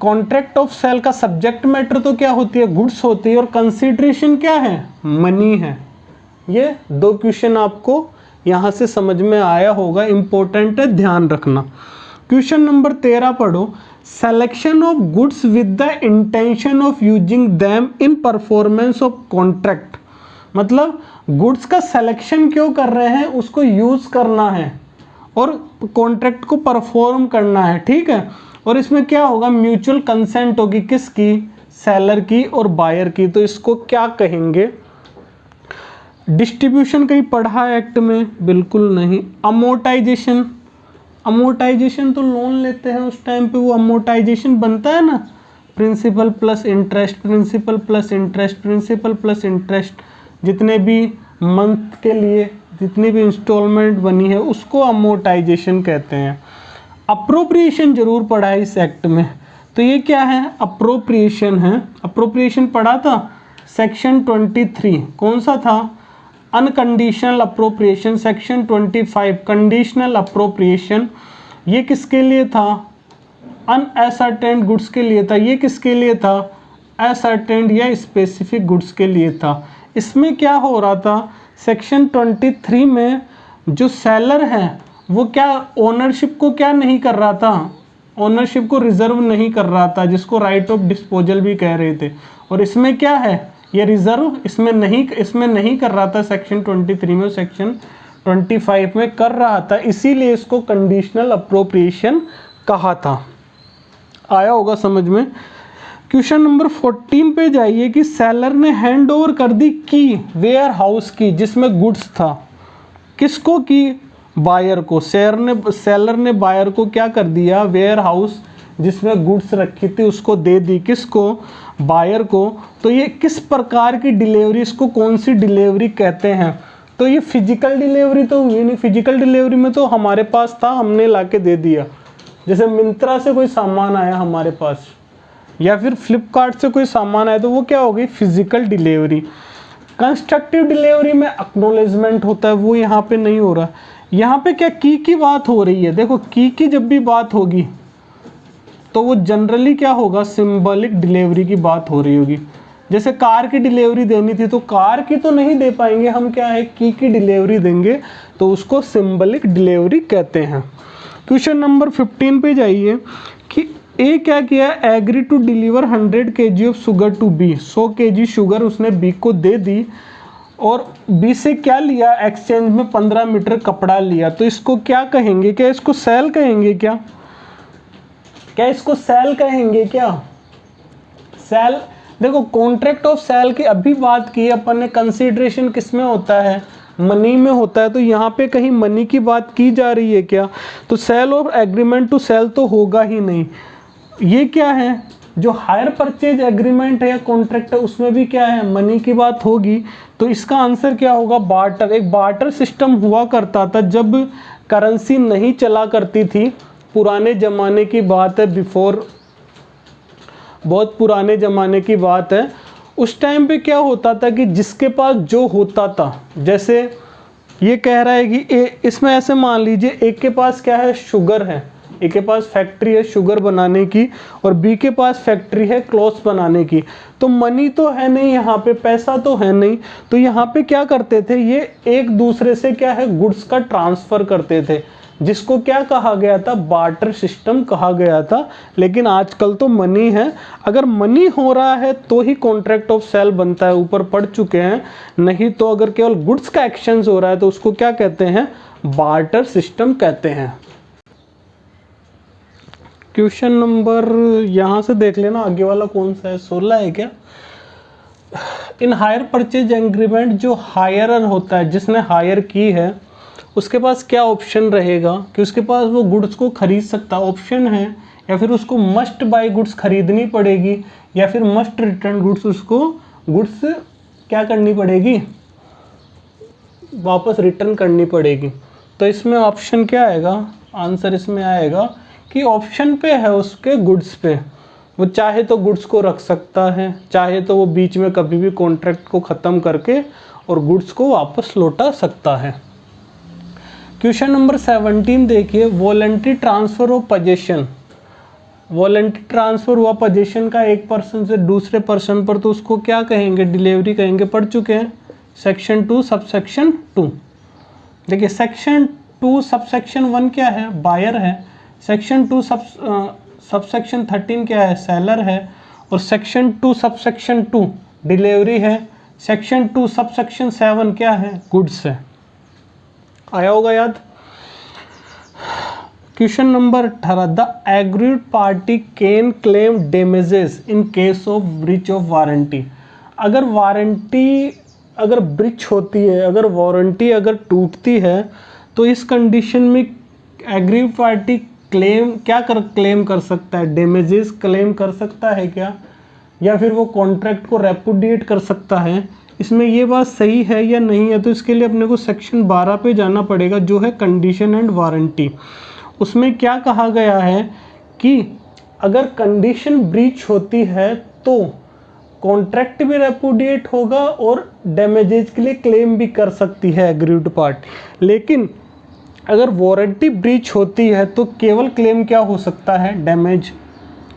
कॉन्ट्रैक्ट ऑफ सेल का सब्जेक्ट मैटर तो क्या होती है, गुड्स होती है, और कंसीडरेशन क्या है, मनी है। ये दो क्वेश्चन आपको यहां से समझ में आया होगा, इंपॉर्टेंट है, ध्यान रखना। क्वेश्चन नंबर 13 पढ़ो, selection of goods with the intention of using them in performance of contract. मतलब गुड्स का सिलेक्शन क्यों कर रहे हैं, उसको यूज करना है और कॉन्ट्रैक्ट को परफॉर्म करना है, ठीक है। और इसमें क्या होगा, म्यूचुअल कंसेंट होगी, किसकी, सेलर की और बायर की। तो इसको क्या कहेंगे, डिस्ट्रीब्यूशन कहीं पढ़ा है एक्ट में, बिल्कुल नहीं। अमोर्टाइजेशन, अमोर्टाइजेशन तो लोन लेते हैं उस टाइम पे वो अमोर्टाइजेशन बनता है ना, principal plus interest, principal plus interest, principal plus interest, जितने भी मंथ के लिए जितनी भी इंस्टॉलमेंट बनी है उसको अमोर्टाइजेशन कहते हैं। अप्रोप्रिएशन जरूर पढ़ा है इस एक्ट में, तो ये क्या है, अप्रोप्रिएशन है। अप्रोप्रिएशन पढ़ा था सेक्शन 23, कौन सा था, unconditional appropriation. Section 25 conditional appropriation, ये किसके लिए था, अनअसर्टेन्ड गुड्स के लिए था। ये किसके लिए था, असर्टेन्ड या स्पेसिफिक गुड्स के लिए था। इसमें क्या हो रहा था, सेक्शन 23 में जो सेलर है वो क्या ओनरशिप को क्या नहीं कर रहा था, ओनरशिप को रिजर्व नहीं कर रहा था, जिसको राइट ऑफ डिस्पोजल भी कह रहे थे। और इसमें क्या है, ये रिजर्व इसमें नहीं कर रहा था सेक्शन 23 में, सेक्शन 25 में कर रहा था, इसीलिए इसको कंडीशनल अप्रोप्रिएशन कहा था। आया होगा समझ में। क्वेश्चन नंबर 14 पे जाइए कि सेलर ने हैंड ओवर कर दी की, वेयर हाउस की, जिसमें गुड्स था, किसको की, बायर को। सेलर ने बायर को क्या कर दिया, वेयर हाउस जिसमें गुड्स रखी थी उसको दे दी, किसको, बायर को। तो ये किस प्रकार की डिलीवरी, इसको कौन सी डिलीवरी कहते हैं। तो ये फिजिकल डिलीवरी तो हुई नहीं, फिजिकल डिलीवरी में तो हमारे पास था, हमने लाके दे दिया। जैसे मिंत्रा से कोई सामान आया हमारे पास, या फिर फ्लिपकार्ट से कोई सामान आया, तो वो क्या हो गई, फिजिकल डिलीवरी। कंस्ट्रक्टिव डिलीवरी में एक्नॉलेजमेंट होता है, वो यहाँ पे नहीं हो रहा। यहाँ पे क्या की बात हो रही है, देखो की जब भी बात होगी तो वो जनरली क्या होगा, सिंबॉलिक डिलीवरी की बात हो रही होगी। जैसे कार की डिलीवरी देनी थी तो कार की तो नहीं दे पाएंगे हम, क्या है की डिलीवरी देंगे, तो उसको सिंबॉलिक डिलीवरी कहते हैं। क्वेश्चन नंबर 15 पे जाइए कि ए क्या किया, agree to deliver 100 kg of sugar to B, 100 kg sugar उसने बी को दे दी, और बी से क्या लिया, एक्सचेंज में 15 मीटर कपड़ा लिया। तो इसको क्या कहेंगे, क्या इसको सेल कहेंगे, क्या इसको सेल कहेंगे, क्या सेल। देखो कॉन्ट्रैक्ट ऑफ सेल की अभी बात की अपन ने, कंसीडरेशन किस में होता है, मनी में होता है। तो यहाँ पे कहीं मनी की बात की जा रही है क्या, तो सेल और एग्रीमेंट टू सेल तो होगा ही नहीं। ये क्या है, जो हायर परचेज एग्रीमेंट है या कॉन्ट्रैक्ट है उसमें भी क्या है, मनी की बात होगी। तो इसका आंसर क्या होगा, बार्टर। एक बार्टर सिस्टम हुआ करता था जब करेंसी नहीं चला करती थी, पुराने ज़माने की बात है, बिफोर, बहुत पुराने ज़माने की बात है। उस टाइम पे क्या होता था कि जिसके पास जो होता था, जैसे ये कह रहा है कि इसमें ऐसे मान लीजिए एक के पास क्या है, शुगर है, एक के पास फैक्ट्री है शुगर बनाने की, और बी के पास फैक्ट्री है क्लॉथ्स बनाने की। तो मनी तो है नहीं यहाँ पे, पैसा तो है नहीं, तो यहाँ पे क्या करते थे, ये एक दूसरे से क्या है, गुड्स का ट्रांसफ़र करते थे, जिसको क्या कहा गया था, बार्टर सिस्टम कहा गया था। लेकिन आजकल तो मनी है, अगर मनी हो रहा है तो ही कॉन्ट्रैक्ट ऑफ सेल बनता है, ऊपर पढ़ चुके हैं। नहीं तो अगर केवल गुड्स का एक्सचेंज हो रहा है तो उसको क्या कहते हैं, बार्टर सिस्टम कहते हैं। क्वेश्चन नंबर यहाँ से देख लेना, आगे वाला कौन सा है, 16 है क्या, इन हायर परचेज एग्रीमेंट जो हायरर होता है, जिसने हायर की है, उसके पास क्या ऑप्शन रहेगा कि उसके पास वो गुड्स को खरीद सकता ऑप्शन है, या फिर उसको मस्ट बाय गुड्स खरीदनी पड़ेगी, या फिर मस्ट रिटर्न गुड्स, उसको गुड्स क्या करनी पड़ेगी, वापस रिटर्न करनी पड़ेगी। तो इसमें ऑप्शन क्या आएगा, आंसर इसमें आएगा कि ऑप्शन पे है उसके गुड्स पे, वो चाहे तो गुड्स को रख सकता है, चाहे तो वो बीच में कभी भी कॉन्ट्रैक्ट को ख़त्म करके और गुड्स को वापस लौटा सकता है। क्वेश्चन नंबर 17 देखिए, voluntary transfer of position. Voluntary transfer हुआ पोजीशन का एक पर्सन से दूसरे पर्सन पर, तो उसको क्या कहेंगे, डिलीवरी कहेंगे। पढ़ चुके हैं सेक्शन 2 सबसेक्शन 2। देखिए सेक्शन 2 सबसेक्शन 1 क्या है, बायर है। सेक्शन 2 सबसेक्शन 13 क्या है, सेलर है। और सेक्शन 2 सबसेक्शन 2 डिलीवरी है। सेक्शन 2 सबसेक्शन 7 क्या है, गुड्स है। आया होगा याद। Question number 18, the agreed party can claim damages in case of breach of warranty. अगर वारंटी अगर ब्रीच होती है, अगर वारंटी अगर टूटती है, तो इस कंडीशन में एग्रीड पार्टी क्लेम कर सकता है, डैमेजेस क्लेम कर सकता है क्या, या फिर वो कॉन्ट्रैक्ट को रेपुडिएट कर सकता है। इसमें ये बात सही है या नहीं है, तो इसके लिए अपने को सेक्शन 12 पे जाना पड़ेगा, जो है कंडीशन एंड वारंटी। उसमें क्या कहा गया है कि अगर कंडीशन ब्रीच होती है तो कॉन्ट्रैक्ट भी रेपुडिएट होगा और डैमेजेस के लिए क्लेम भी कर सकती है एग्रीड पार्टी। लेकिन अगर वारंटी ब्रीच होती है तो केवल क्लेम क्या हो सकता है,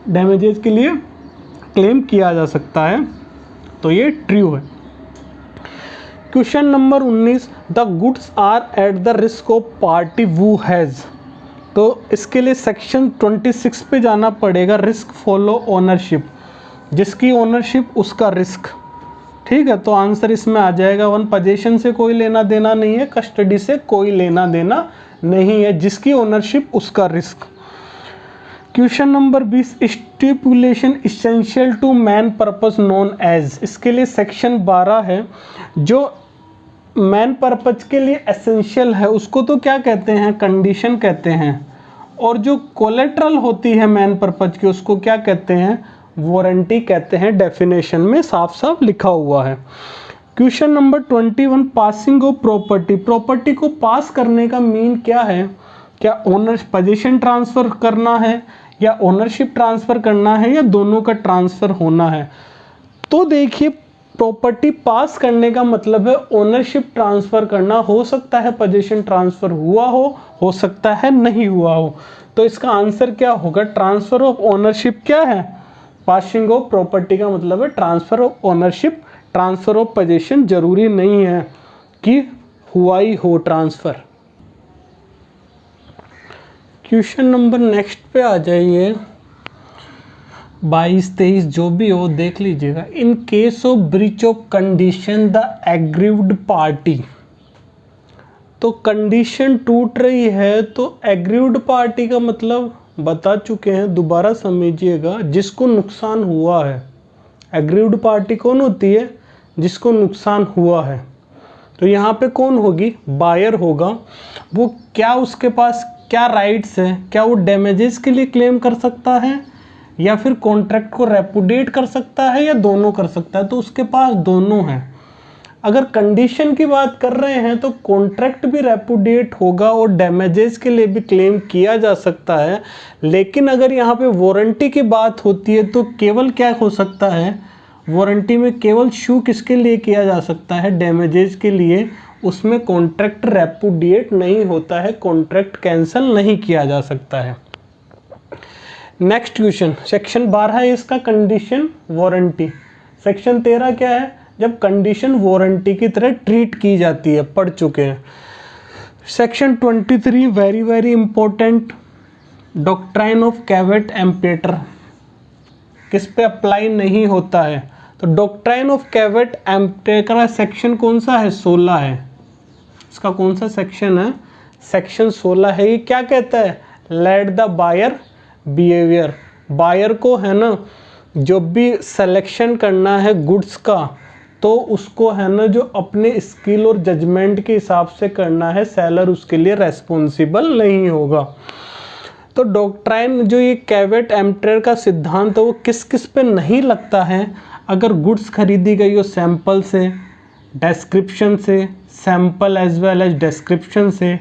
डैमेजेस के लिए क्लेम किया जा सकता है। तो ये ट्रू है। Question number 19, the goods are at the risk of party who has. तो इसके लिए सेक्शन 26 पे जाना पड़ेगा, रिस्क फॉलो ओनरशिप, जिसकी ओनरशिप उसका रिस्क। ठीक है, तो आंसर इसमें आ जाएगा 1, पोजीशन से कोई लेना देना नहीं है, कस्टडी से कोई लेना देना नहीं है, जिसकी ओनरशिप उसका risk. Question number 20, stipulation essential to main purpose known as. इसके लिए सेक्शन 12 है, जो मैन पर्पस के लिए एसेंशियल है उसको तो क्या कहते हैं, कंडीशन कहते हैं। और जो कोलेट्रल होती है मैन पर्पस की, उसको क्या कहते हैं, वारंटी कहते हैं। डेफिनेशन में साफ साफ लिखा हुआ है। Question number 21, passing of property. Property को पास करने का मीन क्या है, क्या ओनर पोजीशन ट्रांसफ़र करना है, या ओनरशिप ट्रांसफ़र करना है, या दोनों का ट्रांसफ़र होना है। तो देखिए प्रॉपर्टी पास करने का मतलब है ओनरशिप ट्रांसफ़र करना। हो सकता है पोजीशन ट्रांसफ़र हुआ हो सकता है नहीं हुआ हो। तो इसका आंसर क्या होगा, ट्रांसफ़र ऑफ ओनरशिप क्या है, पासिंग ऑफ प्रॉपर्टी का मतलब है transfer of ownership. Transfer of position जरूरी नहीं है कि हुआ ही हो ट्रांसफ़र। क्वेश्चन नंबर नेक्स्ट पे आ जाइए, 22, 23 जो भी हो देख लीजिएगा। इन case of breach of condition the aggrieved party. तो कंडीशन टूट रही है तो एग्रीव्ड पार्टी का मतलब बता चुके हैं, दोबारा समझिएगा, जिसको नुकसान हुआ है। एग्रीव्ड पार्टी कौन होती है, जिसको नुकसान हुआ है। तो यहाँ पे कौन होगी, बायर होगा। वो क्या उसके पास क्या राइट्स है, क्या वो डैमेजेस के लिए क्लेम कर सकता है, या फिर कॉन्ट्रैक्ट को रेपुडिएट कर सकता है, या दोनों कर सकता है। तो उसके पास दोनों हैं। अगर कंडीशन की बात कर रहे हैं तो कॉन्ट्रैक्ट भी रेपुडिएट होगा और डैमेजेस के लिए भी क्लेम किया जा सकता है। लेकिन अगर यहाँ पे वारंटी की बात होती है तो केवल क्या हो सकता है, वारंटी में केवल शू किसके लिए किया जा सकता है, डैमेजेस के लिए। उसमें कॉन्ट्रैक्ट रेपुडिएट नहीं होता है, कॉन्ट्रैक्ट कैंसिल नहीं किया जा सकता है। नेक्स्ट क्वेश्चन, सेक्शन 12 है इसका, कंडीशन वारंटी। सेक्शन 13 क्या है, जब कंडीशन वारंटी की तरह ट्रीट की जाती है, पढ़ चुके हैं। Section 23 very very important, doctrine of कैवेट emptor किस पे अप्लाई नहीं होता है। तो डॉक्ट्राइन ऑफ कैवेट एम्पेटर का सेक्शन कौन सा है, 16 है। इसका कौन सा सेक्शन है, सेक्शन 16 है। ये क्या कहता है, let the buyer beware. Buyer को है ना, जो भी सिलेक्शन करना है गुड्स का, तो उसको है ना जो अपने स्किल और जजमेंट के हिसाब से करना है, सेलर उसके लिए रेस्पॉन्सिबल नहीं होगा। तो डॉक्ट्राइन जो ये कैवेट एम्पटर का सिद्धांत है वो किस किस पे नहीं लगता है? अगर गुड्स खरीदी गई हो सैंपल से, डिस्क्रिप्शन से, sample as well as description से,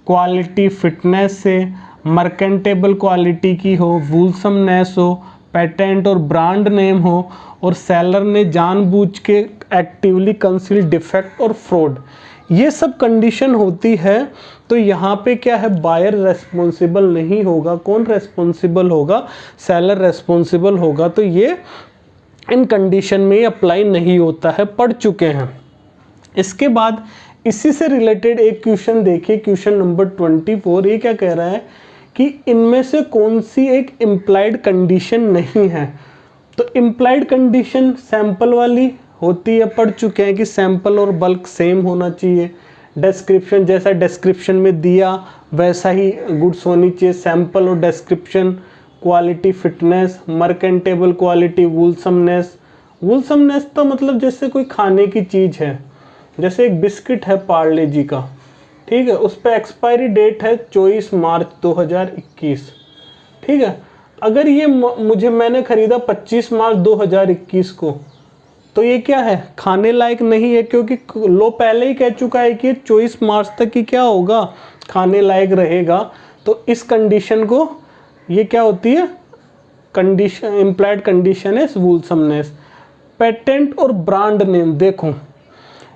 क्वालिटी फिटनेस से, मर्केंटेबल क्वालिटी की हो, वूलसमनेस हो, पेटेंट और ब्रांड नेम हो, और सेलर ने जानबूझ के एक्टिवली कंसील डिफेक्ट और फ्रॉड, ये सब कंडीशन होती है। तो यहाँ पे क्या है, बायर रेस्पॉन्सिबल नहीं होगा। कौन रेस्पॉन्सिबल होगा? सेलर रेस्पॉन्सिबल होगा। तो ये इन कंडीशन में अप्लाई नहीं होता है, पढ़ चुके हैं। इसके बाद इसी से रिलेटेड एक क्वेश्चन देखिए, क्वेश्चन नंबर 24। ये क्या कह रहा है कि इनमें से कौन सी एक इम्प्लाइड कंडीशन नहीं है? तो इम्प्लाइड कंडीशन सैंपल वाली होती है, पढ़ चुके हैं कि सैंपल और बल्क सेम होना चाहिए। डिस्क्रिप्शन जैसा डिस्क्रिप्शन में दिया वैसा ही गुड्स होनी चाहिए, सैंपल और description. Quality fitness, merchantable quality, wholesomeness. Wholesomeness तो मतलब जैसे कोई खाने की चीज़ है, जैसे एक बिस्किट है पार्ले जी का, ठीक है, उस पर एक्सपायरी डेट है 24 मार्च 2021, ठीक है। अगर ये मैंने ख़रीदा 25 मार्च 2021 को, तो ये क्या है, खाने लायक नहीं है, क्योंकि लो पहले ही कह चुका है कि 24 मार्च तक ही क्या होगा, खाने लायक रहेगा। तो इस कंडीशन को ये क्या होती है, कंडीशन, इम्प्लाइड कंडीशन है वूलसमनेस। पेटेंट और ब्रांड नेम, देखो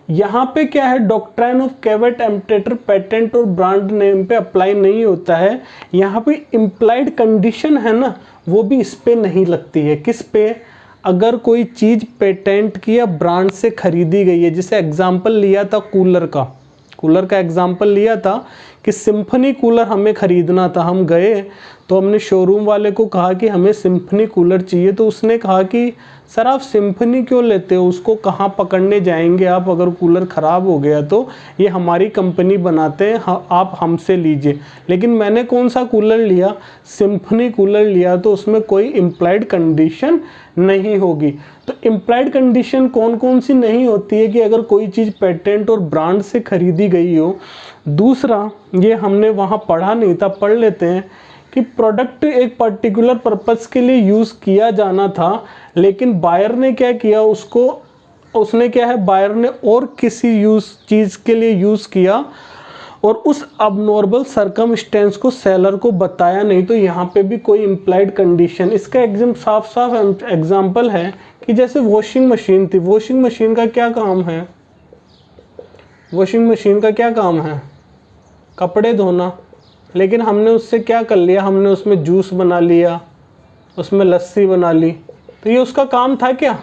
यहाँ पे क्या है, डॉक्ट्राइन ऑफ कैवेट एम्पटर पेटेंट और ब्रांड नेम पे अप्लाई नहीं होता है। यहाँ पे इम्प्लाइड कंडीशन है ना, वो भी इस पे नहीं लगती है। किस पे? अगर कोई चीज़ पेटेंट की या ब्रांड से खरीदी गई है, जैसे एग्जांपल लिया था कूलर का एग्जांपल लिया था कि सिम्फनी कूलर हमें ख़रीदना था। हम गए तो हमने शोरूम वाले को कहा कि हमें सिम्फनी कूलर चाहिए, तो उसने कहा कि सर आप सिम्फनी क्यों लेते हो, उसको कहाँ पकड़ने जाएंगे आप, अगर कूलर ख़राब हो गया तो ये हमारी कंपनी बनाते हैं, आप हमसे लीजिए। लेकिन मैंने कौन सा कूलर लिया, सिम्फनी कूलर लिया, तो उसमें कोई इम्प्लाइड कंडीशन नहीं होगी। तो इम्प्लाइड कंडीशन कौन कौन सी नहीं होती है कि अगर कोई चीज़ पेटेंट और ब्रांड से खरीदी गई हो। दूसरा, ये हमने वहाँ पढ़ा नहीं था, पढ़ लेते हैं कि प्रोडक्ट एक पर्टिकुलर पर्पस के लिए यूज़ किया जाना था, लेकिन बायर ने क्या किया, उसने क्या है, बायर ने और किसी चीज़ के लिए यूज़ किया और उस अबनॉर्मल सर्कमस्टेंस को सेलर को बताया नहीं। तो यहाँ पे भी कोई इम्प्लाइड कंडीशन, इसका साफ एग्जाम्पल है कि जैसे वॉशिंग मशीन थी, वॉशिंग मशीन का क्या काम है, वॉशिंग मशीन का क्या काम है, कपड़े धोना। लेकिन हमने उससे क्या कर लिया, हमने उसमें जूस बना लिया, उसमें लस्सी बना ली, तो ये उसका काम था क्या?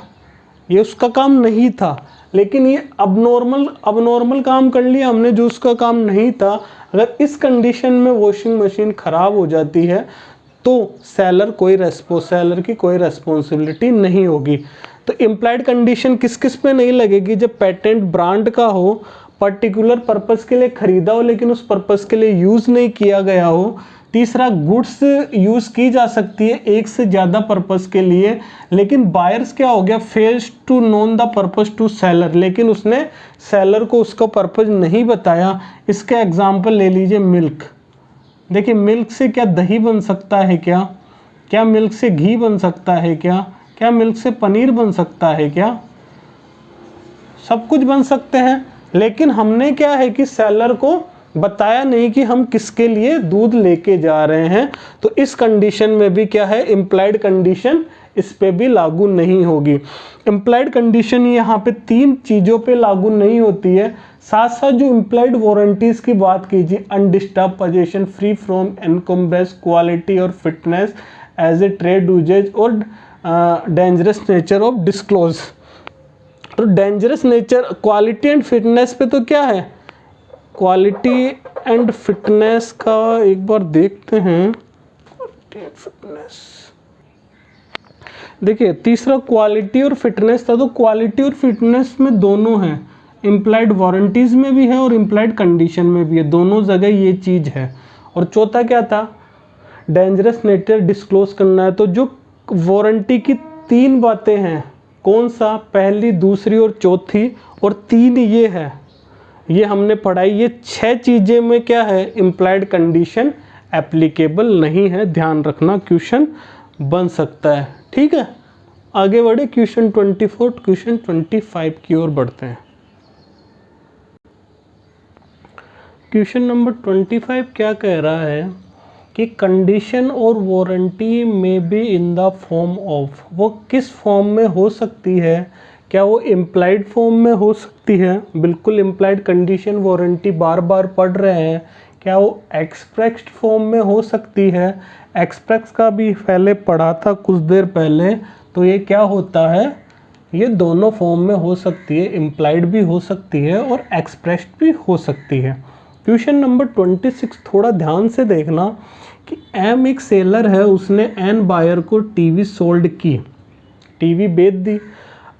ये उसका काम नहीं था। लेकिन ये अबनॉर्मल काम कर लिया हमने जो उसका काम नहीं था। अगर इस कंडीशन में वॉशिंग मशीन ख़राब हो जाती है तो सेलर की कोई रेस्पॉन्सिबिलिटी नहीं होगी। तो इम्प्लाइड कंडीशन किस किस पे नहीं लगेगी? जब पेटेंट ब्रांड का हो, पर्टिकुलर पर्पस के लिए ख़रीदा हो लेकिन उस पर्पस के लिए यूज़ नहीं किया गया हो। तीसरा, गुड्स यूज़ की जा सकती है एक से ज़्यादा पर्पस के लिए, लेकिन बायर्स क्या हो गया, fails to known the purpose to seller, लेकिन उसने सेलर को उसका पर्पस नहीं बताया। इसका एग्जांपल ले लीजिए मिल्क। देखिए मिल्क से क्या दही बन सकता है, क्या मिल्क से घी बन सकता है, क्या मिल्क से पनीर बन सकता है, क्या सब कुछ बन सकते हैं। लेकिन हमने क्या है कि सेलर को बताया नहीं कि हम किसके लिए दूध लेके जा रहे हैं। तो इस कंडीशन में भी क्या है, इम्प्लाइड कंडीशन इस पे भी लागू नहीं होगी। इम्प्लाइड कंडीशन यहाँ पे 3 चीज़ों पे लागू नहीं होती है। साथ साथ जो इम्प्लाइड वारंटीज़ की बात कीजिए, undisturbed position, free from encumbrance, quality और fitness as a trade usage और डेंजरस नेचर ऑफ डिस्क्लोज। तो dangerous nature, quality and fitness पे तो क्या है, क्वालिटी एंड फिटनेस का एक बार देखते हैं। फिटनेस देखिए, तीसरा क्वालिटी और फिटनेस था, तो क्वालिटी और फिटनेस में दोनों हैं, इम्प्लाइड वारंटीज़ में भी है और इम्प्लाइड कंडीशन में भी है, दोनों जगह ये चीज़ है। और चौथा क्या था, डेंजरस नेचर डिस्क्लोज करना है। तो जो वारंटी की 3 बातें हैं, कौन सा, पहली, दूसरी और चौथी, और 3 ये है, ये हमने पढ़ाई। ये 6 चीज़ें में क्या है, इम्प्लाइड कंडीशन एप्लीकेबल नहीं है, ध्यान रखना, क्वेश्चन बन सकता है। ठीक है, आगे बढ़े क्वेश्चन 24, क्वेश्चन 25 की ओर बढ़ते हैं। क्वेश्चन नंबर 25 क्या कह रहा है कि कंडीशन और वारंटी में be in the form of, वो किस फॉर्म में हो सकती है, क्या वो इम्प्लाइड फॉर्म में हो सकती है, बिल्कुल इम्प्लाइड कंडीशन वारंटी बार बार पढ़ रहे हैं, क्या वो एक्सप्रेस्ड फॉर्म में हो सकती है, एक्सप्रेस का भी पहले पढ़ा था कुछ देर पहले, तो ये क्या होता है, ये दोनों फॉर्म में हो सकती है, इम्प्लाइड भी हो सकती है और एक्सप्रेस्ड भी हो सकती है। क्वेश्चन नंबर 26 थोड़ा ध्यान से देखना कि एम एक सेलर है, उसने एन बायर को टीवी सोल्ड की, टीवी बेच दी।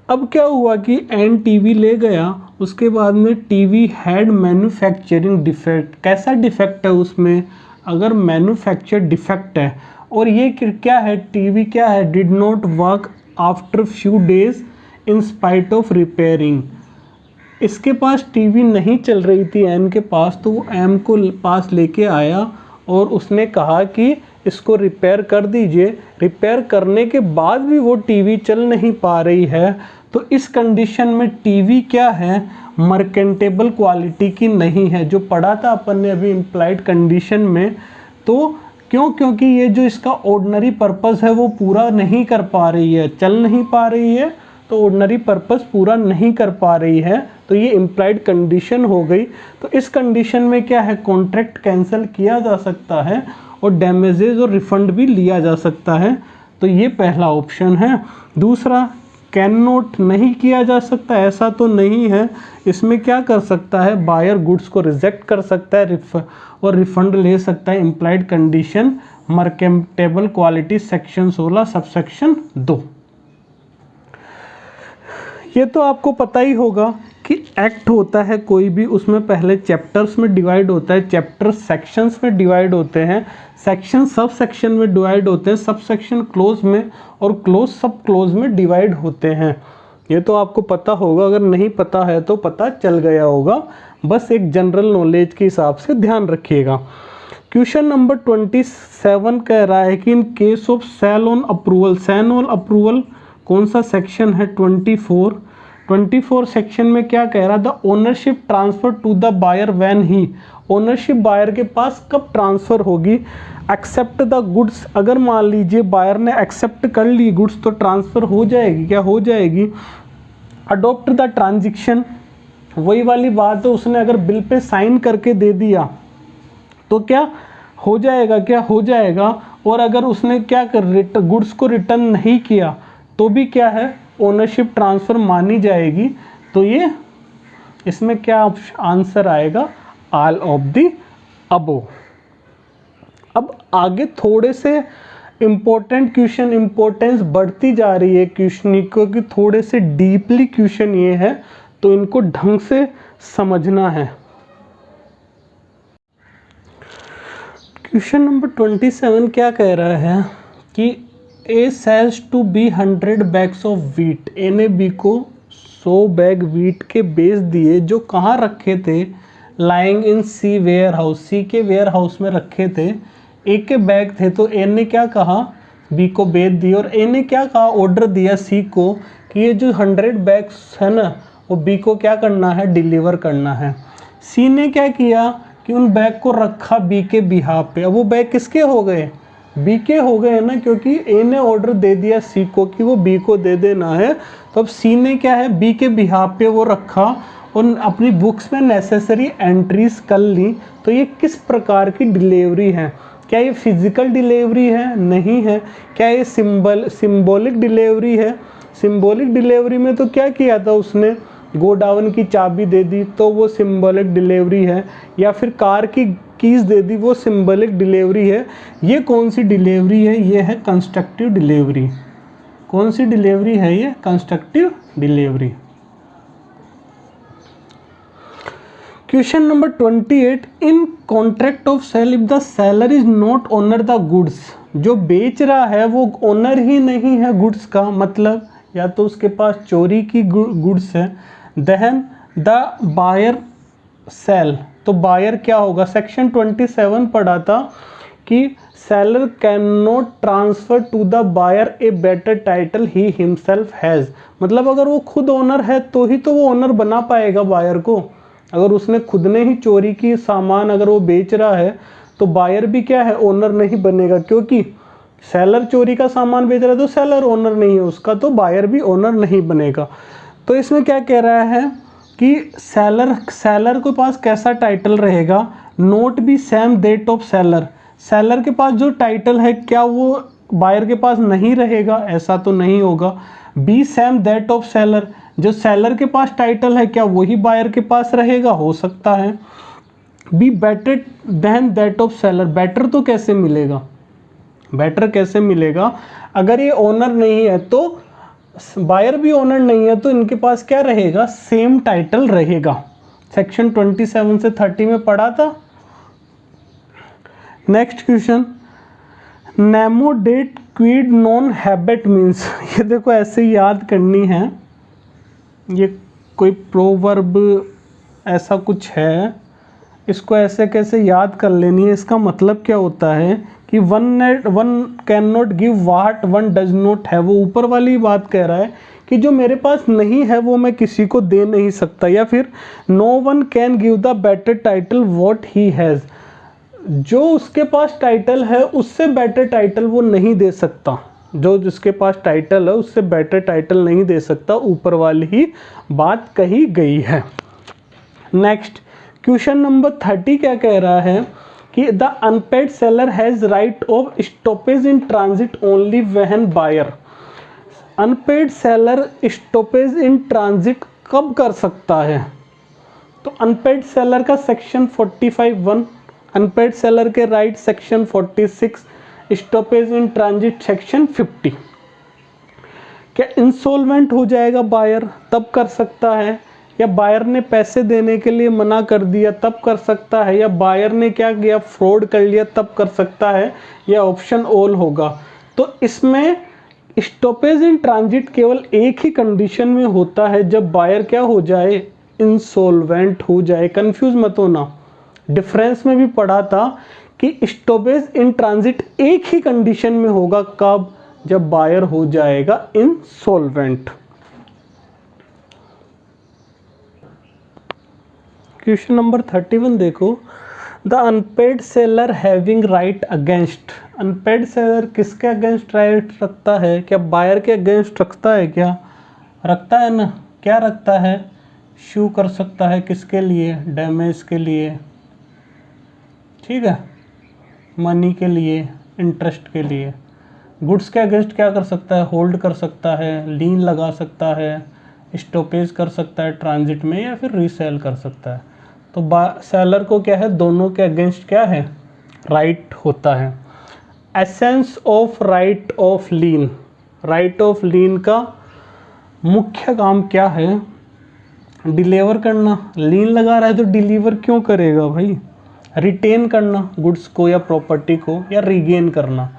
अब क्या हुआ कि एन टीवी ले गया, उसके बाद में टीवी हैड मैन्युफैक्चरिंग डिफेक्ट। कैसा डिफेक्ट है उसमें, अगर मैन्युफैक्चर डिफेक्ट है, और ये क्या है, टीवी क्या है, did not work after few days in spite of repairing. इसके पास टीवी नहीं चल रही थी एन के पास, तो वो एम को पास लेके आया और उसने कहा कि इसको रिपेयर कर दीजिए। रिपेयर करने के बाद भी वो टीवी चल नहीं पा रही है, तो इस कंडीशन में टीवी क्या है, मर्केंटेबल क्वालिटी की नहीं है, जो पढ़ा था अपन ने अभी इम्प्लाइड कंडीशन में। तो क्यों, क्योंकि ये जो इसका ऑर्डिनरी पर्पस है वो पूरा नहीं कर पा रही है, चल नहीं पा रही है, तो ऑर्डिनरी पर्पस पूरा नहीं कर पा रही है, तो ये इम्प्लाइड कंडीशन हो गई। तो इस कंडीशन में क्या है, कॉन्ट्रैक्ट कैंसिल किया जा सकता है और डैमेजेस और रिफंड भी लिया जा सकता है, तो ये पहला ऑप्शन है। दूसरा, कैन नॉट नहीं किया जा सकता, ऐसा तो नहीं है, इसमें क्या कर सकता है, बायर गुड्स को रिजेक्ट कर सकता है और रिफंड ले सकता है। Implied condition merchantable quality section 16 subsection 2। ये तो आपको पता ही होगा कि एक्ट होता है कोई भी, उसमें पहले चैप्टर्स में डिवाइड होता है, चैप्टर सेक्शंस में डिवाइड होते हैं, सेक्शन सब सेक्शन में डिवाइड होते हैं, सब सेक्शन क्लोज में और क्लोज सब क्लोज में डिवाइड होते हैं। ये तो आपको पता होगा, अगर नहीं पता है तो पता चल गया होगा, बस एक जनरल नॉलेज के हिसाब से ध्यान रखिएगा। क्वेश्चन नंबर 27 कह रहा है कि in case of sale on approval, sale on approval कौन सा सेक्शन है, 24 सेक्शन में क्या कह रहा था, ownership transfer to the buyer when he, ownership buyer के पास कब ट्रांसफर होगी, एक्सेप्ट द गुड्स, अगर मान लीजिए बायर ने एक्सेप्ट कर ली गुड्स तो ट्रांसफर हो जाएगी, क्या हो जाएगी, अडोप्ट द ट्रांजेक्शन, वही वाली बात है, उसने अगर बिल पे साइन करके दे दिया तो क्या हो जाएगा, क्या हो जाएगा, और अगर उसने क्या कर गुड्स को रिटर्न नहीं किया तो भी क्या है, ओनरशिप ट्रांसफ़र मानी जाएगी। तो ये इसमें क्या आंसर आएगा, ऑल ऑफ द अबव। अब आगे थोड़े से इम्पोर्टेंट क्वेश्चन, इम्पोर्टेंस बढ़ती जा रही है क्वेश्चन को, कि थोड़े से डीपली क्वेश्चन ये है, तो इनको ढंग से समझना है। क्वेश्चन नंबर 27 क्या कह रहा है कि A sells to B 100 bags of wheat, A ने बी को 100 बैग व्हीट के बेच दिए, जो कहाँ रखे थे, lying in C warehouse, C के वेयर हाउस में रखे थे, ए के बैग थे, तो ए ने क्या कहा, बी को बेच दिए, और ए ने क्या कहा, ऑर्डर दिया सी को कि ये जो 100 बैग्स है ना, वो बी को क्या करना है, डिलीवर करना है। सी ने क्या किया कि उन बैग को रखा बी के बिहाफ पे। अब वो बैग किसके हो गए, बी के हो गए ना, क्योंकि ए ने ऑर्डर दे दिया सी को कि वो बी को दे देना है, तो अब सी ने क्या है, बी के बिहाफ पे वो रखा और अपनी बुक्स में नेसेसरी एंट्रीज कर ली। तो ये किस प्रकार की डिलीवरी है, क्या ये फिजिकल डिलीवरी है, नहीं है, क्या ये सिंबॉलिक डिलीवरी है। सिंबॉलिक डिलीवरी में तो क्या किया था उसने, गोडाउन की चाबी दे दी, तो वो सिंबॉलिक डिलीवरी है, या फिर कार की कीज दे दी, वो सिंबॉलिक डिलीवरी है। ये कौन सी डिलीवरी है, ये है कंस्ट्रक्टिव डिलीवरी। कौन सी डिलीवरी है ये, constructive delivery. Question number 28, in contract of sale if the seller is not owner the goods, जो बेच रहा है वो ओनर ही नहीं है गुड्स का, मतलब या तो उसके पास चोरी की गुड्स है, देन द बायर सेल। तो बायर क्या होगा, सेक्शन 27 पढ़ा था कि seller can not transfer to the buyer a better title he himself has. मतलब अगर वो खुद ओनर है तो ही तो वो ओनर बना पाएगा बायर को। अगर उसने खुद ने ही चोरी की सामान अगर वो बेच रहा है तो बायर भी क्या है, ओनर नहीं बनेगा, क्योंकि सेलर चोरी का सामान बेच रहा है तो सेलर ओनर नहीं है उसका, तो बायर भी ओनर नहीं बनेगा। तो इसमें क्या कह रहा है कि सेलर के पास कैसा टाइटल रहेगा, note B same that of seller. Seller के पास जो टाइटल है क्या वो बायर के पास नहीं रहेगा, ऐसा तो नहीं होगा। B same that of seller, जो सेलर के पास टाइटल है क्या वही बायर के पास रहेगा, हो सकता है। Be better than that of seller, better तो कैसे मिलेगा, बेटर कैसे मिलेगा, अगर ये ओनर नहीं है तो बायर भी ओनर नहीं है तो इनके पास क्या रहेगा, सेम टाइटल रहेगा। सेक्शन 27 से 30 में पढ़ा था। नेक्स्ट क्वेश्चन, नेमो डेट क्वीड नॉन हैबिट मीन्स। ये देखो ऐसे याद करनी है, ये कोई प्रोवर्ब ऐसा कुछ है, इसको ऐसे कैसे याद कर लेनी है। इसका मतलब क्या होता है कि one can not give what one does not है। वो ऊपर वाली बात कह रहा है कि जो मेरे पास नहीं है वो मैं किसी को दे नहीं सकता, या फिर no one can give the better title what he has. जो उसके पास टाइटल है उससे बेटर टाइटल वो नहीं दे सकता, जो जिसके पास टाइटल है उससे बेटर टाइटल नहीं दे सकता, ऊपर वाली ही बात कही गई है। नेक्स्ट क्वेश्चन नंबर 30 क्या कह रहा है कि the unpaid seller has right of stoppage in transit only when buyer. Unpaid seller stoppage in transit कब कर सकता है, तो अनपेड सेलर का सेक्शन 45(1), अनपेड सेलर के right section 46, stoppage in transit section 50। क्या इंसॉल्वेंट हो जाएगा बायर तब कर सकता है, या बायर ने पैसे देने के लिए मना कर दिया तब कर सकता है, या बायर ने क्या किया फ्रॉड कर लिया तब कर सकता है, या ऑप्शन ऑल होगा। तो इसमें स्टॉपेज इन ट्रांजिट केवल एक ही कंडीशन में होता है, जब बायर क्या हो जाए, इंसॉल्वेंट हो जाए। कंफ्यूज मत होना, डिफरेंस में भी पढ़ा था कि स्टॉपेज इन ट्रांजिट एक ही कंडीशन में होगा, कब, जब बायर हो जाएगा इंसॉल्वेंट। क्वेश्चन नंबर 31 देखो, the unpaid seller having right against. Unpaid seller किसके अगेंस्ट राइट रखता है, क्या बायर के अगेंस्ट रखता है, क्या रखता है ना, क्या रखता है, शू कर सकता है किसके लिए, डैमेज के लिए, ठीक है, मनी के लिए, इंटरेस्ट के लिए। गुड्स के अगेंस्ट क्या कर सकता है, होल्ड कर सकता है, लीन लगा सकता है, स्टॉपेज कर सकता है ट्रांजिट में, या फिर रीसेल कर सकता है। तो सेलर को क्या है, दोनों के अगेंस्ट क्या है, राइट होता है। Essence of right of lien, right of lien का मुख्य काम क्या है, डिलीवर करना। लीन लगा रहा है तो डिलीवर क्यों करेगा भाई, रिटेन करना गुड्स को या प्रॉपर्टी को, या रिगेन करना।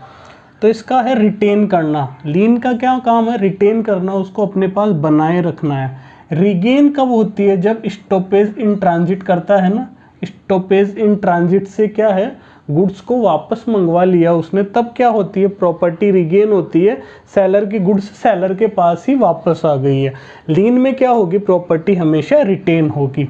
तो इसका है रिटेन करना। लीन का क्या काम है, रिटेन करना, उसको अपने पास बनाए रखना है। रिगेन कब होती है, जब स्टॉपेज इन ट्रांजिट करता है ना, स्टॉपेज इन ट्रांजिट से क्या है, गुड्स को वापस मंगवा लिया उसने, तब क्या होती है, प्रॉपर्टी रिगेन होती है, सेलर की गुड्स सेलर के पास ही वापस आ गई है। लीन में क्या होगी, प्रॉपर्टी हमेशा रिटेन होगी।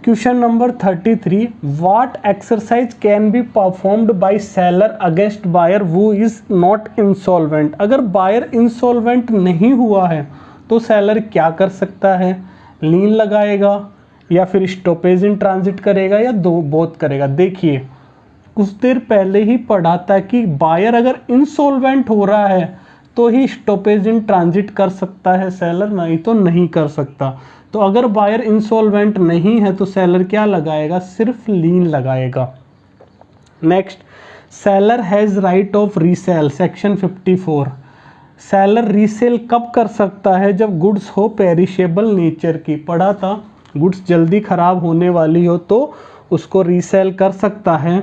Question number 33, what exercise can be performed by seller against buyer who is not insolvent. अगर बायर इंसॉल्वेंट नहीं हुआ है तो सेलर क्या कर सकता है, लीन लगाएगा या फिर स्टॉपेज इन ट्रांजिट करेगा, या दो बोथ करेगा। देखिए कुछ देर पहले ही पढ़ा था कि बायर अगर इंसॉल्वेंट हो रहा है तो ही स्टॉपेज इन ट्रांजिट कर सकता है सेलर, नहीं तो नहीं कर सकता। तो अगर बायर इंसॉल्वेंट नहीं है तो सेलर क्या लगाएगा, सिर्फ लीन लगाएगा। Next, seller has right of resale, section 54। Seller resale कब कर सकता है, जब गुड्स हो पेरिशेबल नेचर की। पढ़ा था गुड्स जल्दी खराब होने वाली हो तो उसको रीसेल कर सकता है।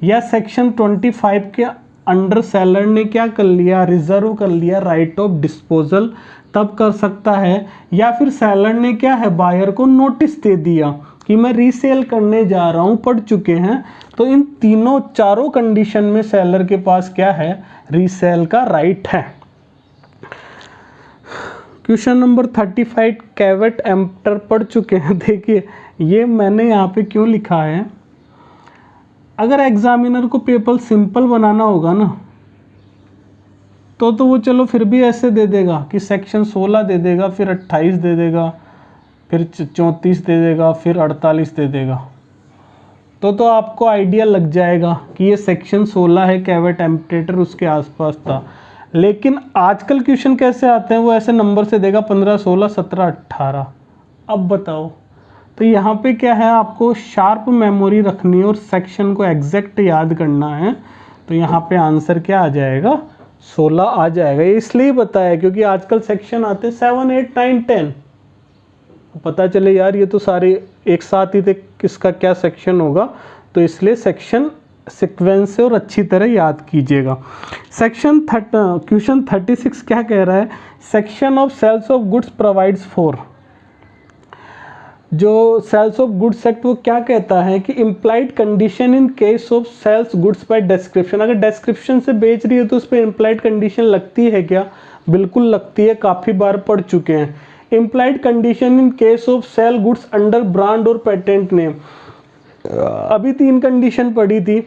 या सेक्शन 25 के अंडर सेलर ने क्या कर लिया, रिजर्व कर लिया राइट ऑफ डिस्पोजल, तब कर सकता है। या फिर सेलर ने क्या है, बायर को नोटिस दे दिया कि मैं रीसेल करने जा रहा हूं, पढ़ चुके हैं। तो इन तीनों चारों कंडीशन में सेलर के पास क्या है, रीसेल का राइट है। क्वेश्चन नंबर 35 कैवेट एम्प्टर पढ़ चुके हैं। देखिए ये मैंने यहाँ पे क्यों लिखा है, अगर एग्जामिनर को पेपर सिंपल बनाना होगा ना तो वो चलो फिर भी ऐसे दे देगा कि सेक्शन 16 दे देगा, फिर 28 दे देगा, फिर 34 दे देगा, फिर 48 दे देगा, तो आपको आइडिया लग जाएगा कि ये सेक्शन 16 है, कैवेट एम्परेटर उसके आसपास था। लेकिन आजकल क्वेश्चन कैसे आते हैं, वो ऐसे नंबर से देगा 15, 16, 17, 18। अब बताओ, तो यहाँ पे क्या है, आपको शार्प मेमोरी रखनी है और सेक्शन को एग्जैक्ट याद करना है। तो यहाँ पे आंसर क्या आ जाएगा, 16 आ जाएगा। ये इसलिए बताया क्योंकि आजकल सेक्शन आते हैं 7, 8, 9, 10, पता चले यार ये तो सारे एक साथ ही थे, किसका क्या सेक्शन होगा, तो इसलिए सेक्शन सीक्वेंस से और अच्छी तरह याद कीजिएगा। क्वेश्चन 36 क्या कह रहा है, section of sales of goods provides for, जो सेल्स ऑफ गुड्स एक्ट वो क्या कहता है कि implied condition in case of sales goods by description. अगर डिस्क्रिप्शन से बेच रही है तो उस पर इम्प्लाइड कंडीशन लगती है क्या, बिल्कुल लगती है, काफ़ी बार पढ़ चुके हैं। Implied condition in case of sale goods under brand और पेटेंट नेम, अभी 3 कंडीशन पढ़ी थी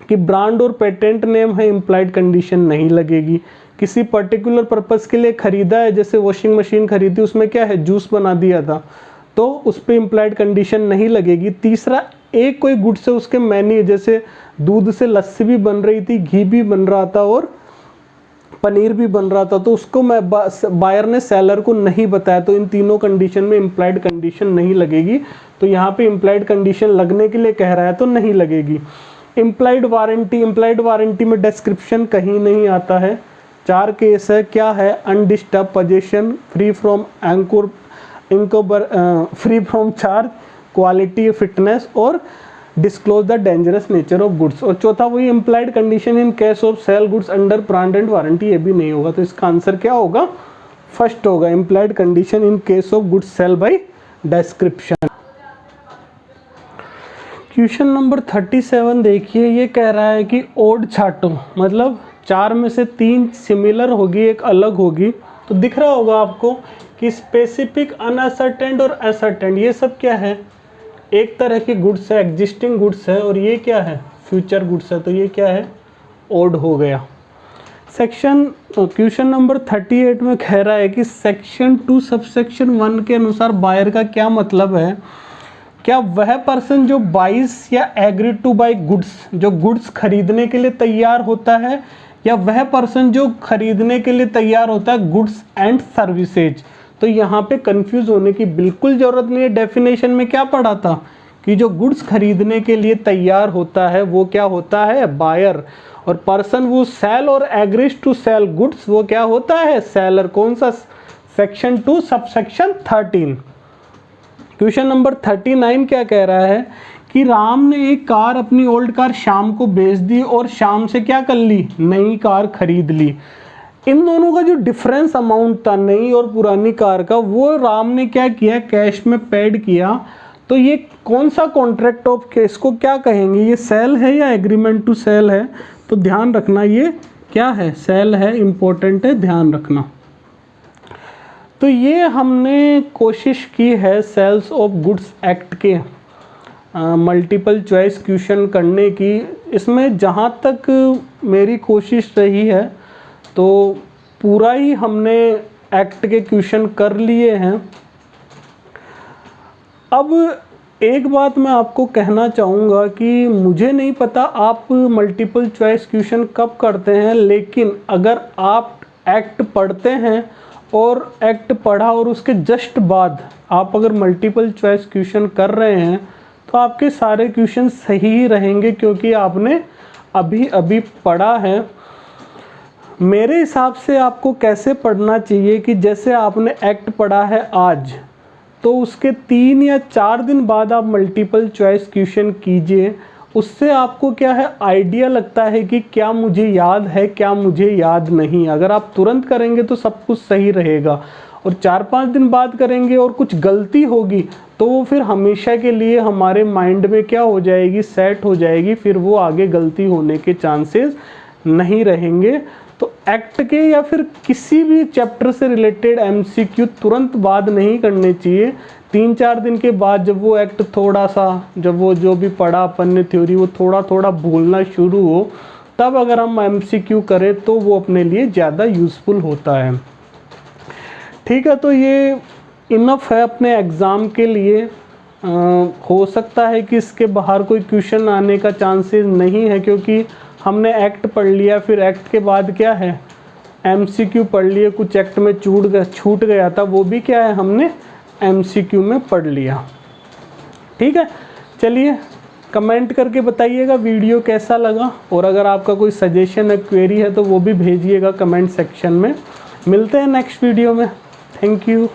कि ब्रांड और पेटेंट नेम है, इम्प्लाइड कंडीशन नहीं लगेगी। किसी पर्टिकुलर पर्पस के लिए खरीदा है, जैसे वॉशिंग मशीन खरीदी, उसमें क्या है, जूस बना दिया था, तो उस पर इम्प्लाइड कंडीशन नहीं लगेगी। तीसरा, एक कोई गुड से उसके मैनी, जैसे दूध से लस्सी भी बन रही थी, घी भी बन रहा था और पनीर भी बन रहा था, तो उसको बायर ने सेलर को नहीं बताया, तो इन तीनों कंडीशन में इम्प्लाइड कंडीशन नहीं लगेगी। तो यहाँ पे इम्प्लाइड कंडीशन लगने के लिए कह रहा है तो नहीं लगेगी। इम्प्लाइड वारंटी में डिस्क्रिप्शन कहीं नहीं आता है। 4 केस है, क्या है, undisturbed position, free from charge, quality, fitness और disclose the dangerous nature of goods. और चौथा वही implied condition in case of sale goods under brand and warranty, ये भी नहीं होगा। तो इसका आंसर क्या होगा, फर्स्ट होगा, implied condition in case of goods sale by description. Question number 37 देखिए, ये कह रहा है कि ओड छाटो, मतलब 4 में से 3 सिमिलर होगी, एक अलग होगी। तो दिख रहा होगा आपको कि स्पेसिफिक, अनअसर्टेंड और असर्टेंड, ये सब क्या है, एक तरह की गुड्स है, एग्जिस्टिंग गुड्स है, और ये क्या है, फ्यूचर गुड्स है, तो ये क्या है, ओड हो गया। क्वेश्चन नंबर 38 में कह रहा है कि सेक्शन 2 सबसेक्शन 1 के अनुसार बायर का क्या मतलब है, क्या वह पर्सन जो बाइस या एग्री टू बाई गुड्स, जो गुड्स खरीदने के लिए तैयार होता है, या वह पर्सन जो खरीदने के लिए तैयार होता है गुड्स एंड सर्विसेज। तो यहाँ पे कंफ्यूज होने की बिल्कुल ज़रूरत नहीं है। डेफिनेशन में क्या पढ़ा था कि जो गुड्स खरीदने के लिए तैयार होता है वो क्या होता है, बायर, और पर्सन वो सेल और एग्रीज टू सेल गुड्स, वो क्या होता है, सेलर। कौन सा, सेक्शन 2 सबसेक्शन 13। क्वेश्चन नंबर 39 क्या कह रहा है कि राम ने एक कार, अपनी ओल्ड कार शाम को बेच दी और शाम से क्या कर ली, नई कार खरीद ली। इन दोनों का जो डिफरेंस अमाउंट था नई और पुरानी कार का, वो राम ने क्या किया, कैश में पेड किया। तो ये कौन सा कॉन्ट्रैक्ट ऑफ केस को क्या कहेंगे, ये सेल है या एग्रीमेंट टू सेल है, तो ध्यान रखना ये क्या है, सेल है, इंपॉर्टेंट है, ध्यान रखना। तो ये हमने कोशिश की है सेल्स ऑफ गुड्स एक्ट के मल्टीपल चॉइस क्वेश्चन करने की। इसमें जहाँ तक मेरी कोशिश रही है तो पूरा ही हमने एक्ट के क्वेश्चन कर लिए हैं। अब एक बात मैं आपको कहना चाहूँगा कि मुझे नहीं पता आप मल्टीपल चॉइस क्वेश्चन कब करते हैं, लेकिन अगर आप एक्ट पढ़ते हैं और एक्ट पढ़ा और उसके जस्ट बाद आप अगर मल्टीपल चॉइस क्वेश्चन कर रहे हैं तो आपके सारे क्वेश्चन सही ही रहेंगे, क्योंकि आपने अभी अभी पढ़ा है। मेरे हिसाब से आपको कैसे पढ़ना चाहिए कि जैसे आपने एक्ट पढ़ा है आज, तो उसके 3 या 4 दिन बाद आप मल्टीपल चॉइस क्वेश्चन कीजिए उससे आपको क्या है आइडिया लगता है कि क्या मुझे याद है, क्या मुझे याद नहीं। अगर आप तुरंत करेंगे तो सब कुछ सही रहेगा, और 4-5 दिन बाद करेंगे और कुछ गलती होगी तो वो फिर हमेशा के लिए हमारे माइंड में क्या हो जाएगी, सेट हो जाएगी, फिर वो आगे गलती होने के चांसेस नहीं रहेंगे। तो एक्ट के या फिर किसी भी चैप्टर से रिलेटेड एमसीक्यू तुरंत बाद नहीं करने चाहिए। 3-4 दिन के बाद जब वो एक्ट थोड़ा सा, जब वो जो भी पढ़ा अपन ने थ्योरी वो थोड़ा थोड़ा भूलना शुरू हो, तब अगर हम एमसीक्यू करें तो वो अपने लिए ज़्यादा यूज़फुल होता है। ठीक है, तो ये इनफ है अपने एग्ज़ाम के लिए। हो सकता है कि इसके बाहर कोई क्वेश्चन आने का चांसेस नहीं है, क्योंकि हमने एक्ट पढ़ लिया, फिर एक्ट के बाद क्या है एमसीक्यू पढ़ लिए। कुछ एक्ट में छूट गया था, वो भी क्या है हमने एमसीक्यू में पढ़ लिया। ठीक है, चलिए कमेंट करके बताइएगा वीडियो कैसा लगा, और अगर आपका कोई सजेशन है, क्वेरी है तो वो भी भेजिएगा कमेंट सेक्शन में। मिलते हैं नेक्स्ट वीडियो में। Thank you.